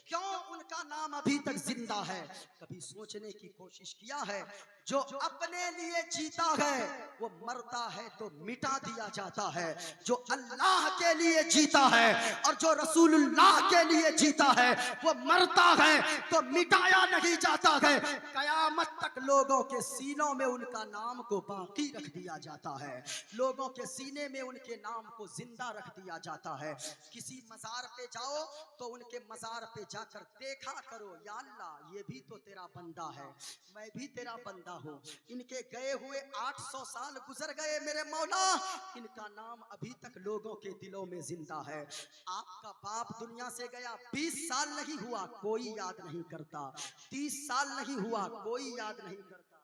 क्यों उनका नाम अभी तक जिंदा है? कभी सोचने की कोशिश किया है? जो अपने लिए जीता है वो मरता है तो मिटा दिया जाता है, जो अल्लाह के लिए जीता है और जो रसूलुल्लाह के लिए जीता है वो मरता है तो मिटाया नहीं जाता है। कयामत तक लोगों के सीनों में उनका नाम को बाकी रख दिया जाता है, लोगों के सीने में उनके नाम को जिंदा रख दिया जाता है। किसी मजार पे जाओ तो उनके मजार पे जाकर देखा करो, या अल्लाह ये भी तो तेरा बंदा है, मैं भी तेरा बंदा हूँ। इनके गए हुए 800 साल गुजर गए मेरे मौला, इनका नाम अभी तक लोगों के दिलों में जिंदा है। आपका बाप दुनिया से गया 20 साल नहीं हुआ, कोई याद नहीं करता। 30 साल नहीं हुआ, कोई याद नहीं करता।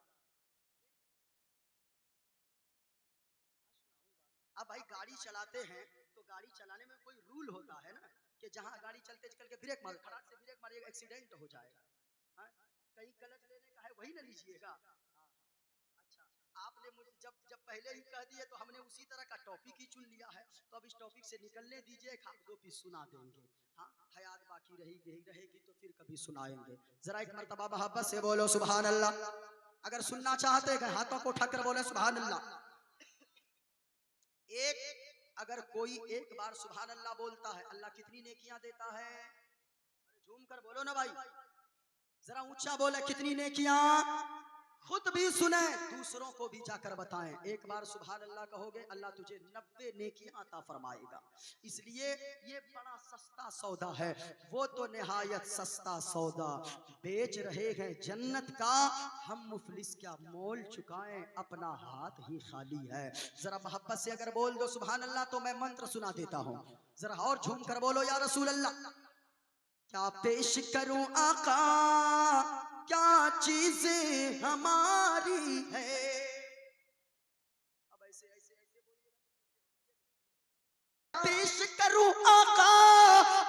अब भाई गाड़ी चलाते हैं तो गाड़ी चलाने में कोई रूल होता है ना, कि जहां गाड़ी चलते चल के ब्रेक मार, खड़ाक से ब्रेक मारिएगा एक्सीडेंट हो जाएगा। हाँ? कहीं क्लच लेने का है वही ना लीजिएगा। हाँ, अच्छा, आपने मुझे जब जब पहले ही कह दिए तो हमने उसी तरह का टॉपिक ही चुन लिया है, तो अब इस टॉपिक से निकलने दीजिए, एक दो पीस सुना देंगे। हाँ, हयात बाकी रहेगी तो फिर कभी सुनाएंगे। जरा एक मर्तबा मोहब्बत से बोलो सुभान अल्लाह। अगर सुनना चाहते हैं हाथों को उठाकर बोले सुभान अल्लाह। एक अगर कोई एक बार सुभान अल्लाह बोलता है, अल्लाह कितनी नेकियां देता है? झूम कर बोलो ना भाई, जरा ऊंचा बोले कितनी नेकियां। खुद भी सुने, दूसरों को भी जाकर बताएं। एक बार सुभान अल्लाह कहोगे, अल्लाह तुझे 90 नेकियां अता फरमाएगा। इसलिए ये बड़ा सस्ता सौदा है, वो तो निहायत सस्ता सौदा। बेच रहे हैं जन्नत का, हम मुफलिस क्या मोल चुकाएं, अपना हाथ ही खाली है। जरा मोहब्बत से अगर बोल दो सुभान अल्लाह तो मैं मंत्र सुना देता हूँ, जरा और झूम कर बोलो या रसूल अल्लाह। क्या पेश करूं आका, क्या चीज हमारी है। अब ऐसे ऐसे ऐसे बोलिएगा। पेश करूं आका,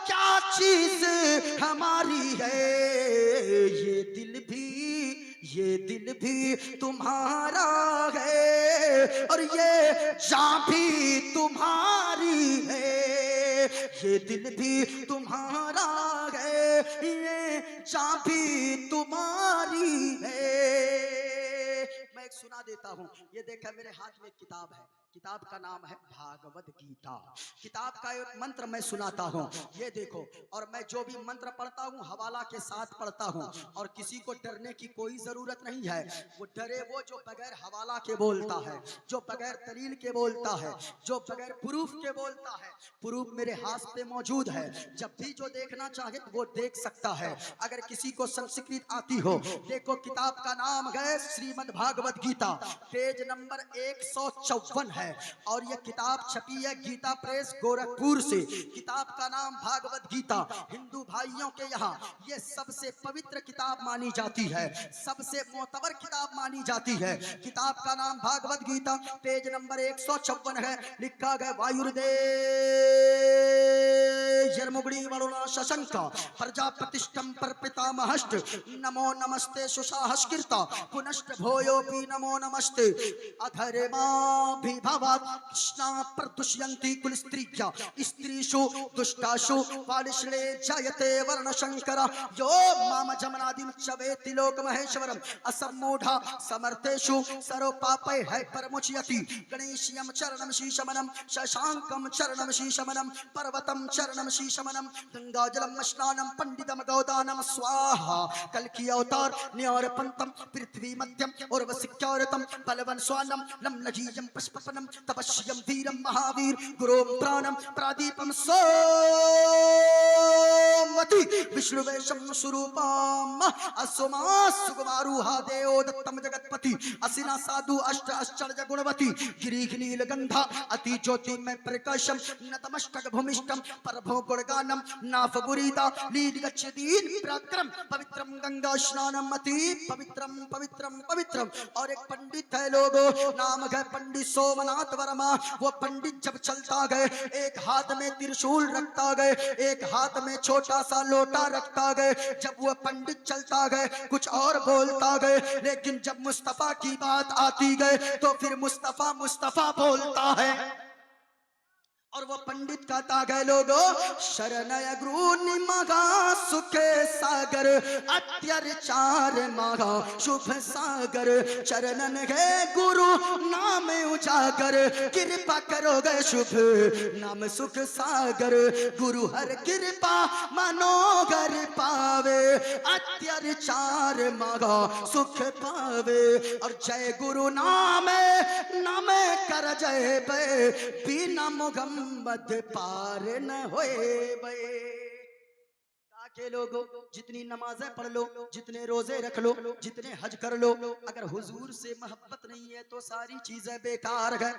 क्या चीज हमारी है। ये दिल भी तुम्हारा है और ये जान भी तुम्हारी है। ये दिल भी तुम्हारा है, ये जान भी तुम्हारी है। मैं एक सुना देता हूँ, ये देखा मेरे हाथ में एक किताब है, किताब का नाम है भागवत गीता। किताब का एक मंत्र मैं सुनाता हूँ, ये देखो। और मैं जो भी मंत्र पढ़ता हूँ हवाला के साथ पढ़ता हूँ, और किसी को डरने की कोई जरूरत नहीं है। वो डरे वो जो बगैर हवाला के बोलता है, जो बगैर दलील के बोलता है, जो बगैर प्रूफ के बोलता है। प्रूफ मेरे हाथ पे मौजूद है, जब भी जो देखना चाहे वो देख सकता है। अगर किसी को संस्कृत आती हो, देखो किताब का नाम है श्रीमद् भागवत गीता, पेज नंबर 154 है। और यह किताब छपी है गीता प्रेस गोरखपुर से। किताब का नाम भागवत गीता। हिंदू भाइयों के यहाँ यह सबसे पवित्र किताब मानी जाती है, सबसे मोतबर किताब मानी जाती है। किताब का नाम भागवत गीता, पेज नंबर 154 है। लिखा गया वायुर्दे जर्मुगड़ी वरुणा शशंक प्रजापतिष्ठम पर पितामहष्ट नमो नमस्ते सुशाहस्कृता पुनष्ट भोयोपि नमो नमस्ते अधर्मा भवात् कृष्णा प्रदुष्यन्ति कुल स्त्रीजा स्त्रीषु दुष्टाषु पालिश्ले जायते वर्ण शंकर यो माम जमनादिम चवेति लोक महेश्वरम असम्मूढ़ा समर्थेषु सर्व पापै है परमुच्यति गणेशियम चरणम शीशमनम शशांकम चरणम शीशमनम पर्वतम चरणम शीशमनम गंगाजलम स्नानम पंडितम गौदानम स्वाहा कल्कि अवतार न्यार पंतम पृथ्वी मध्यम और वसिक्यारतम बलवन स्वानम लम लजीयम पुष्पपनम तपस्यम वीरम महावीर गुरोम प्राणम प्रादीपम सोमवती गणपति विष्णुवेशम स्वरूपम असुमा सुकुमारुहा देव दत्तम जगतपति असिना साधु अष्ट आश्चर्य गुणवती गिरीह नीलगंधा अति ज्योतिमय प्रकाशम नतमस्तक भूमिष्ठम परभो गुणगानम नाफगुरीता लीड गच्छतीन प्रक्रम पवित्रम गंगा स्नानम अति पवित्रम पवित्रम पवित्रम। और एक पंडित है लोगों, नाम है पंडित सोमनाथ वर्मा। वो पंडित जब चलता गए एक हाथ में त्रिशूल रखता गए, एक हाथ में छोटा सा लोटा रखता गए। जब वो पंडित चलता गए कुछ और बोलता गए, लेकिन जब मुस्तफा की बात आती गए तो फिर मुस्तफा मुस्तफा बोलता है। और वो पंडित कहता गए लोगो शरणय गुरु निमगा सुखे सागर अत्याचार मगा शुभ सागर चरणन है गुरु नाम उजागर कृपा करोगे शुभ नाम सुख सागर गुरु हर कृपा मनोगर पावे अत्याचार मगा सुख पावे। और जय गुरु नाम नाम कर जय बे बिना मुगम मध्य पार न होए बे। के लोगों जितनी नमाजें पढ़ लो, जितने रोजे रख लो, जितने हज कर लो, अगर हुजूर से मोहब्बत नहीं है तो सारी चीजें बेकार है।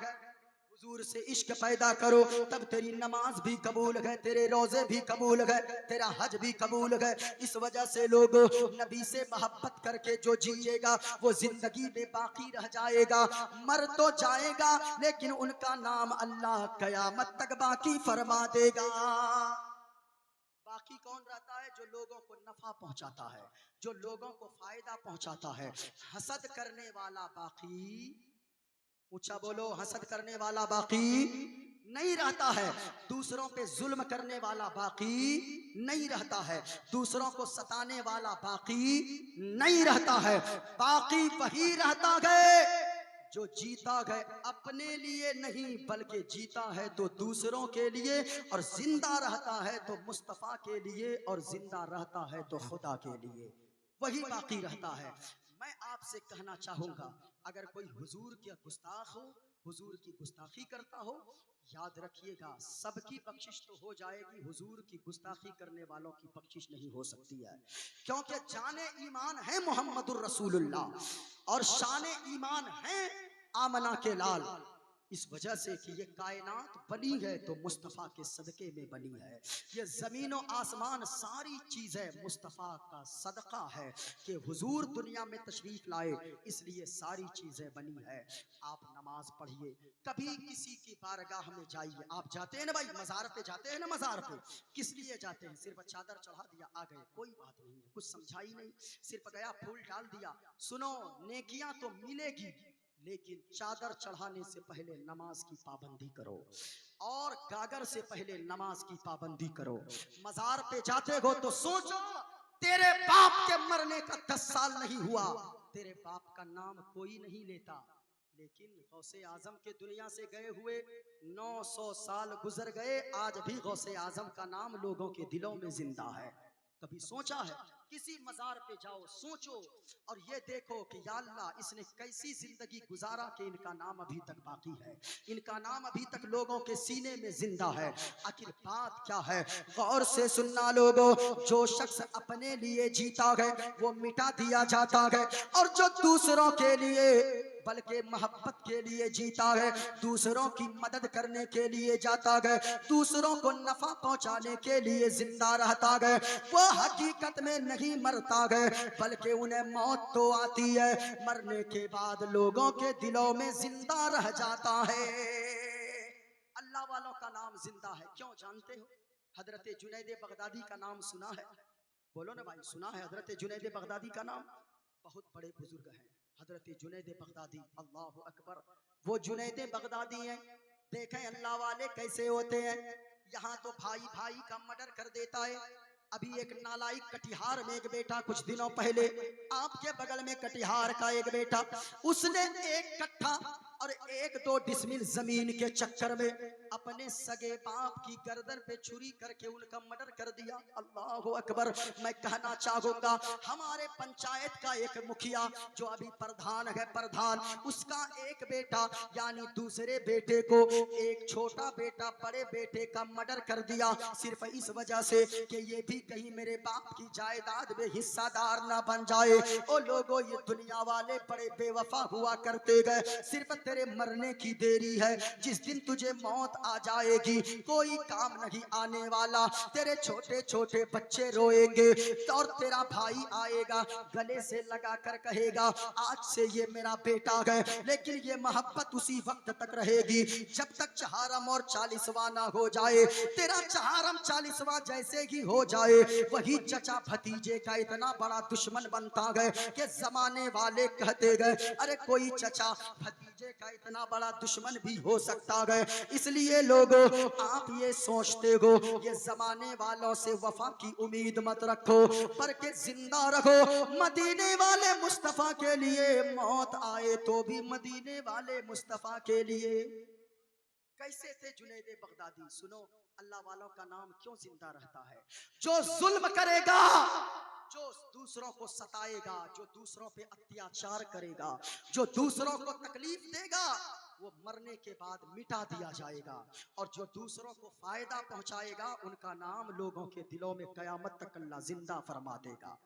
हुजूर से इश्क पैदा करो तब तेरी नमाज भी कबूल है, तेरे रोजे भी कबूल है, तेरा हज भी कबूल है। इस वजह से लोग नबी से मोहब्बत करके जो जिएगा वो जिंदगी में बाकी रह जाएगा। मर तो जाएगा लेकिन उनका नाम अल्लाह कयामत तक बाकी फरमा देगा। बाकी कौन रहता है? जो लोगों को नफा पहुंचाता है, जो लोगों को फायदा पहुंचाता है। हसद करने वाला बाकी, ऊंचा बोलो, हसद करने वाला बाकी नहीं रहता है। दूसरों पे जुल्म करने वाला बाकी नहीं रहता है, दूसरों को सताने वाला बाकी नहीं रहता है। बाकी वही रहता है जो जीता गए अपने लिए नहीं बल्कि जीता है तो दूसरों के लिए, और जिंदा रहता है तो मुस्तफा के लिए, और जिंदा रहता है तो खुदा के लिए, वही बाकी रहता है। मैं आपसे कहना चाहूंगा अगर कोई हुजूर के गुस्ताख हो, हुजूर की गुस्ताखी करता हो, याद रखिएगा सबकी बख्शिश तो हो जाएगी, हुजूर की गुस्ताखी करने वालों की बख्शिश नहीं हो सकती है। क्योंकि जाने ईमान है मोहम्मदुर रसूलुल्लाह और शाने ईमान है आमना के लाल। इस वजह से कि ये कायनात बनी है तो मुस्तफ़ा के सदके में बनी है। ये ज़मीन और आसमान सारी चीज़ें मुस्तफ़ा का सदका है कि हुजूर दुनिया में तशरीफ़ लाए, इसलिए सारी चीज़ें बनी है। आप नमाज पढ़िए, कभी किसी की बारगाह में जाइए। आप जाते हैं ना भाई, मज़ार पे जाते हैं ना, मज़ार पे किस लिए जाते हैं? सिर्फ चादर चढ़ा दिया आ गए, कोई बात नहीं है, कुछ समझा ही नहीं, सिर्फ गया फूल डाल दिया। सुनो, नेकियां तो मिलेगी लेकिन चादर चढ़ाने से पहले नमाज की पाबंदी करो, और गागर से पहले नमाज की पाबंदी करो। मजार पे जाते हो तो सोचो तेरे बाप के मरने का 10 साल नहीं हुआ, तेरे बाप का नाम कोई नहीं लेता, लेकिन गौसे आजम के दुनिया से गए हुए 900 साल गुजर गए, आज भी गौसे आजम का नाम लोगों के दिलों में जिंदा है। कभी सोचा है? किसी मजार पे जाओ, सोचो और ये देखो कि या अल्लाह इसने कैसी जिंदगी गुजारा कि इनका नाम अभी तक बाकी है, इनका नाम अभी तक लोगों के सीने में जिंदा है। आखिर बात क्या है? गौर से सुनना लोगों, जो शख्स अपने लिए जीता है वो मिटा दिया जाता है, और जो दूसरों के लिए बल्कि मोहब्बत के लिए जीता है, दूसरों की मदद करने के लिए जाता है, दूसरों को नफा पहुंचाने के लिए जिंदा रहता है, वो हकीकत में नहीं मरता है बल्कि उन्हें मौत तो आती है, मरने के बाद लोगों के दिलों में जिंदा रह जाता है। अल्लाह वालों का नाम जिंदा है, क्यों जानते हो? हजरत जुनैद बगदादी का नाम सुना है? बोलो ना भाई, सुना है हजरत जुनैद बगदादी का नाम? बहुत बड़े बुजुर्ग हैं हजरत जुनैद बगदादी, अल्लाह अकबर। वो जुनैद बगदादी हैं, देखें अल्लाह वाले कैसे होते हैं। यहाँ तो भाई भाई का मर्डर कर देता है। अभी एक नालायक कटिहार में एक बेटा, कुछ दिनों पहले आपके बगल में कटिहार का एक बेटा, उसने 1 कट्ठा और 1-2 डिसमिल जमीन के चक्कर में अपने सगे बाप की गर्दन पे छुरी करके उनका मर्डर कर दिया। अल्लाह अकबर। मैं कहना चाहूंगा हमारे पंचायत का एक मुखिया जो अभी प्रधान है, प्रधान, उसका एक बेटा यानी दूसरे बेटे को एक छोटा बेटा बड़े बेटे का मर्डर कर दिया, सिर्फ इस वजह से कि ये भी कहीं मेरे बाप की जायदाद में हिस्सादार ना बन जाए। ओ लोगों, ये दुनिया वाले बड़े बेवफा हुआ करते गए। सिर्फ तेरे मरने की देरी है, जिस दिन तुझे मौत आ जाएगी कोई काम नहीं आने वाला। तेरे छोटे छोटे बच्चे रोएंगे और तेरा भाई आएगा गले से लगा कर कहेगा आज से ये मेरा बेटा है, लेकिन ये मोहब्बत उसी वक्त तक रहेगी जब तक चहारम और 40वां ना हो जाए। तेरा चहारम 40वां जैसे ही हो जाए वही चचा भतीजे का इतना बड़ा दुश्मन बनता गए कि जमाने वाले कहते गए अरे कोई चचा भतीजे का इतना बड़ा दुश्मन भी हो सकता है। इसलिए लोगों, आप ये सोचते हो ये जमाने वालों से वफा की उम्मीद मत रखो, पर के जिंदा रखो। मदीने वाले मुस्तफा के लिए मौत आए तो भी मदीने वाले मुस्तफा के लिए। कैसे थे जुनैद बगदादी? सुनो, अल्लाह वालों का नाम क्यों जिंदा रहता है? जो जुल्म करेगा, जो दूसरों को सताएगा, जो दूसरों पे अत्याचार करेगा, जो दूसरों को तकलीफ देगा, वो मरने के बाद मिटा दिया जाएगा, और जो दूसरों को फायदा पहुंचाएगा उनका नाम लोगों के दिलों में कयामत तक अल्लाह जिंदा फरमा देगा।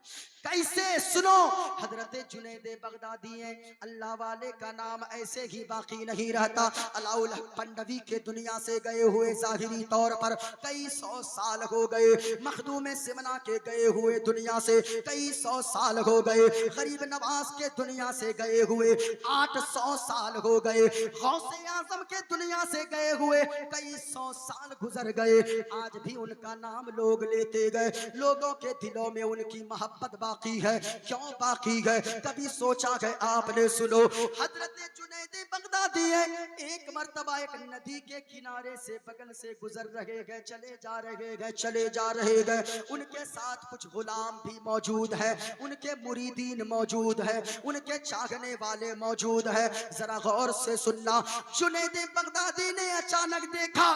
कैसे? सुनो, हजरत जुनैद बगदादी हैं, अल्लाह वाले का नाम ऐसे ही बाकी नहीं रहता। अलाउल पंडवी के दुनिया से गए हुए जाहिरी तौर पर कई 100 साल हो गए, मखदूम सिमना के गए हुए दुनिया से कई 100 साल हो गए, गरीब नवाज के दुनिया से गए हुए 800 साल हो गए, गौसे आजम के दुनिया से गए हुए कई 100 साल गुजर गए, आज भी उनका नाम लोग लेते गए। लोगों के दिलों में उनकी मोहब्बत बाकी है। क्यों बाकी है? कभी सोचा है आपने? सुनो, हजरत जुनैद बगदादी है, एक मर्तबा एक नदी के किनारे से बगल से गुजर रहे गए, चले जा रहे गए, चले जा रहे गए, उनके साथ कुछ गुलाम भी मौजूद है, उनके मुरीदीन मौजूद है, उनके चाहने वाले मौजूद है। जरा गौर से सुनना, जुनैद बगदादी ने अचानक देखा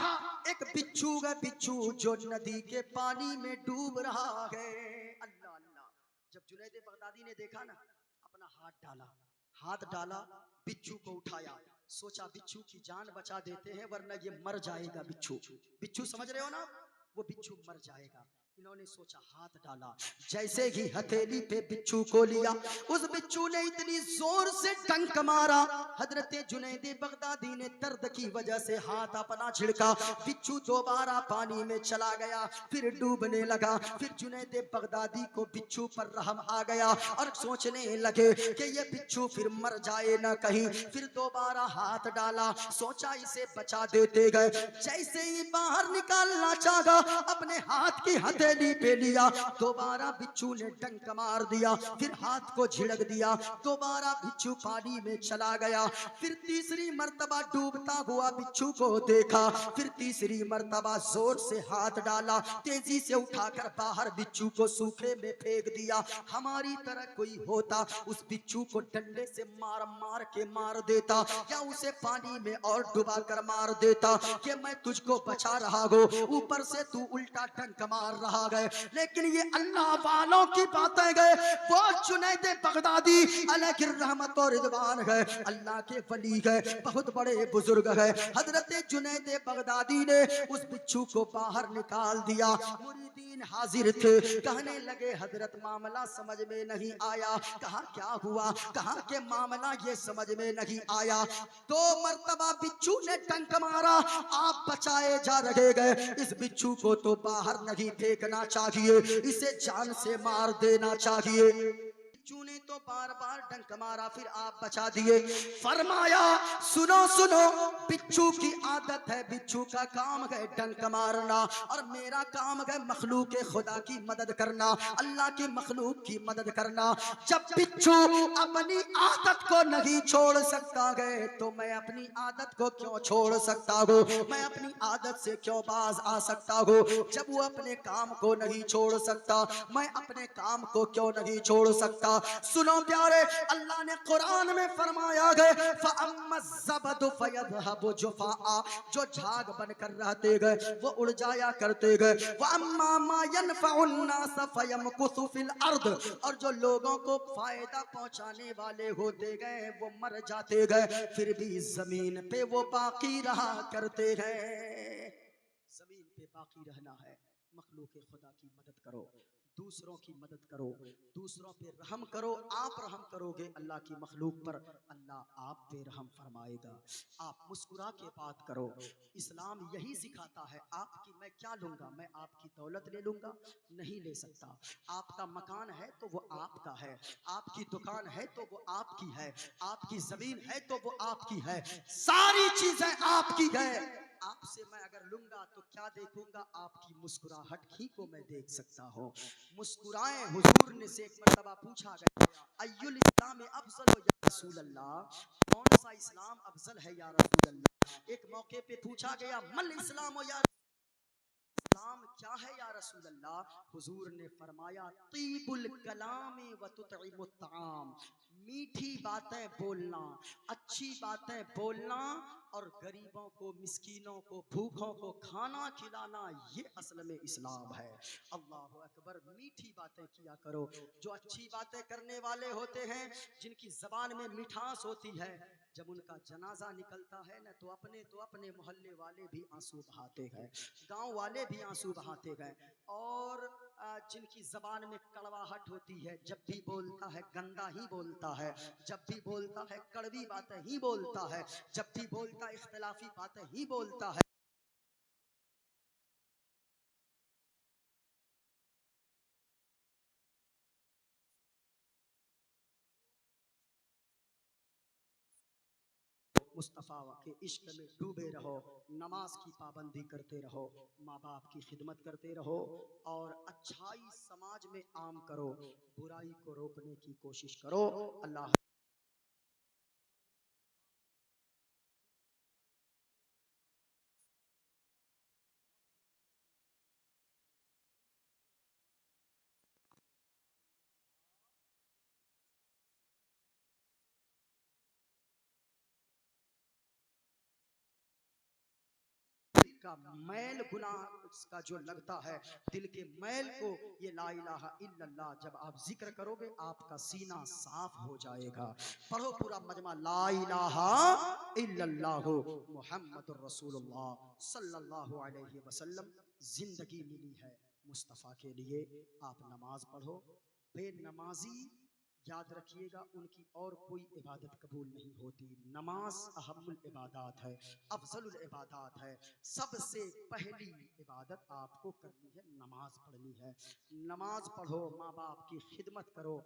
एक बिच्छू है, बिच्छू जो नदी के पानी में डूब रहा है। अल्लाह अल्लाह। जब जुनैद बगदादी ने देखा ना, अपना हाथ डाला, बिच्छू को उठाया, सोचा बिच्छू की जान बचा देते हैं वरना ये मर जाएगा। बिच्छू समझ रहे हो ना, वो बिच्छू मर जाएगा। इन्होंने सोचा, हाथ डाला, जैसे ही हथेली पे बिच्छू को लिया, उस बिच्छू ने इतनी जोर से डंक मारा, हजरत जुनैद बगदादी ने दर्द की वजह से हाथ अपना छिड़का, बिच्छू दोबारा पानी में चला गया, फिर डूबने लगा। फिर जुनैद बगदादी को बिच्छू पर रहम आ गया और सोचने लगे कि ये बिच्छू फिर मर जाए ना कहीं। फिर दोबारा हाथ डाला, सोचा इसे बचा देते गए, जैसे ही बाहर निकालना चाहा, अपने हाथ की हथेली पे लिया, दोबारा बिच्छू ने डंक मार दिया, फिर हाथ को झिड़क दिया, दोबारा बिच्छू पानी में चला गया। फिर तीसरी मर्तबा डूबता हुआ बिच्छू को देखा, फिर तीसरी मर्तबा जोर से हाथ डाला, तेजी से उठाकर बाहर बिच्छू को सूखे में फेंक दिया। हमारी तरह कोई होता उस बिच्छू को डंडे से मार मार के मार देता, या उसे पानी में और डुबा कर मार देता कि मैं तुझको बचा रहा हूं, ऊपर से तू उल्टा डंक मार रहा गए। लेकिन ये अल्लाह वालों की बातें गए, वो जुनैद बगदादी अलैहि रहमत और रिदवान है, अल्लाह के वली है, बहुत बड़े बुजुर्ग है। हजरत जुनैद बगदादी ने उस बिच्छू को बाहर निकाल दिया। मुरीदीन हाजिर थे, कहने लगे हजरत मामला समझ में नहीं आया। कहा क्या हुआ? कहा के मामला ये समझ में नहीं आया, 2 मर्तबा बिच्छू ने डंक मारा, आप बचाए जा रहे गए, इस बिच्छू को तो बाहर नहीं फेंकना चाहिए, इसे जान से मार देना चाहिए। बिच्छू ने तो बार बार डंक मारा, फिर आप बचा दिए। फरमाया सुनो सुनो, बिच्छू की आदत है, बिच्छू का काम है डंक मारना, और मेरा काम है मखलूक खुदा की मदद करना, अल्लाह की मखलूक की मदद करना। जब बिच्छू अपनी आदत को नहीं छोड़ सकता है तो मैं अपनी आदत को क्यों छोड़ सकता हूँ? मैं अपनी आदत से क्यों बाज आ सकता हूँ? जब वो अपने काम को नहीं छोड़ सकता, मैं अपने काम को क्यों नहीं छोड़ सकता? सकता। सुनो प्यारे, अल्लाह ने कुरान में फरमाया गए जो झाग बनकर रहते गए वो उड़ जाया करते गए। और जो लोगों को फायदा पहुंचाने वाले होते गए वो मर जाते गए, फिर भी जमीन पे वो बाकी रहा करते गए। जमीन पे बाकी रहना है, मखलूक खुदा की मदद करो, दूसरों की मदद करो, दूसरों पे रहम करो। आप रहम करोगे अल्लाह की मखलूक पर, अल्लाह आप पे रहम फरमाएगा। आप मुस्कुरा के बात करो। इस्लाम यही सिखाता है। आपकी मैं क्या लूंगा? मैं आपकी दौलत ले लूंगा? नहीं ले सकता। आपका मकान है तो वो आपका है, आपकी दुकान है तो वो आपकी है, आपकी जमीन है तो वो आपकी है, सारी चीजें आपकी है। आपसे मैं अगर लूंगा तो क्या देखूंगा? आपकी मुस्कुराहट ही को मैं देख सकता हूँ। मुस्कुराएं। हुजूर ने से एक मर्तबा पूछा गया, अय्युल इस्लाम अफजल या रसूल अल्लाह, कौन सा इस्लाम अफजल है या रसूल अल्लाह? एक मौके पे पूछा गया, मल इस्लाम या इस्लाम क्या है या रसूल अल्लाह? हुजूर ने फरमाया, तीबुल कलामी व तुतइमुत ताम, मीठी बातें बोलना, अच्छी बातें बोलना और गरीबों को, मिस्कीनों को, भूखों को खाना खिलाना, ये असल में इस्लाम है। अल्लाह अकबर। मीठी बातें किया करो। जो अच्छी बातें करने वाले होते हैं, जिनकी जबान में मिठास होती है, जब उनका जनाजा निकलता है ना तो अपने मोहल्ले वाले भी आंसू बहाते हैं, गांव वाले भी आंसू बहाते हैं। और जिनकी जबान में कड़वाहट होती है, जब भी बोलता है गंदा ही बोलता है, जब भी बोलता है कड़वी बातें ही बोलता है, जब भी बोलता है इख्तिलाफी बातें ही बोलता है। मुस्तफ़ा के इश्क में डूबे रहो, नमाज की पाबंदी करते रहो, माँ बाप की खिदमत करते रहो और अच्छाई समाज में आम करो, बुराई को रोकने की कोशिश करो। अल्लाह का मैल गुनाह का जो लगता है, दिल के मैल को, ये ला इलाहा इल्लल्लाह जब आप जिक्र करोगे आपका सीना साफ हो जाएगा। पढ़ो पूरा मजमा, ला इलाहा इल्लल्लाह मुहम्मदुर रसूलुल्लाह सल्लल्लाहु अलैहि वसल्लम। जिंदगी मिली है मुस्तफ़ा के लिए। आप नमाज पढ़ो। बेनमाजी याद रखिएगा उनकी और कोई इबादत कबूल नहीं होती। नमाज अहमुल इबादात है, अफजलुल इबादात है। सबसे पहली इबादत आपको करनी है, नमाज पढ़नी है। नमाज पढ़ो, माँ बाप की खिदमत करो।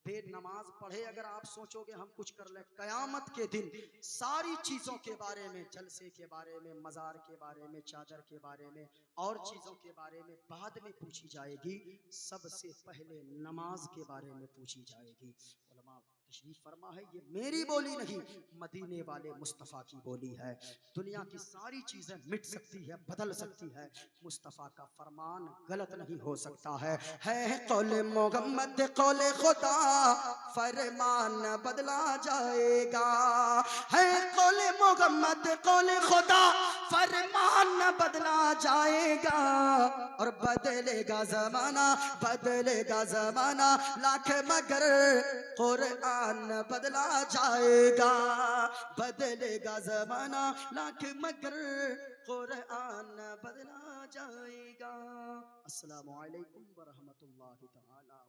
बेनमाज पढ़े अगर आप सोचोगे हम कुछ कर ले, कयामत के दिन सारी चीजों के बारे में, जलसे के बारे में, मजार के बारे में, चादर के बारे में और चीजों के बारे में बाद में पूछी जाएगी। सबसे पहले नमाज के बारे में पूछी जाएगी। उलमा तशरीफ फरमा है, ये मेरी बोली नहीं, मदीने वाले मुस्तफ़ा की बोली है। दुनिया की सारी चीजें मिट सकती है, बदल सकती है, मुस्तफ़ा का फरमान गलत नहीं हो सकता है कौले मोहम्मद कौले खुदा, फरमान बदला जाएगा। है कौले मोहम्मद कौले खुदा, फरमान बदला जाएगा। और बदलेगा जमाना, बदलेगा जमाना, लाख मगर कुरान बदला जाएगा। बदलेगा जमाना, लाख मगर कुरान बदला जाएगा। अस्सलामु अलैकुम व रहमतुल्लाहि तआला।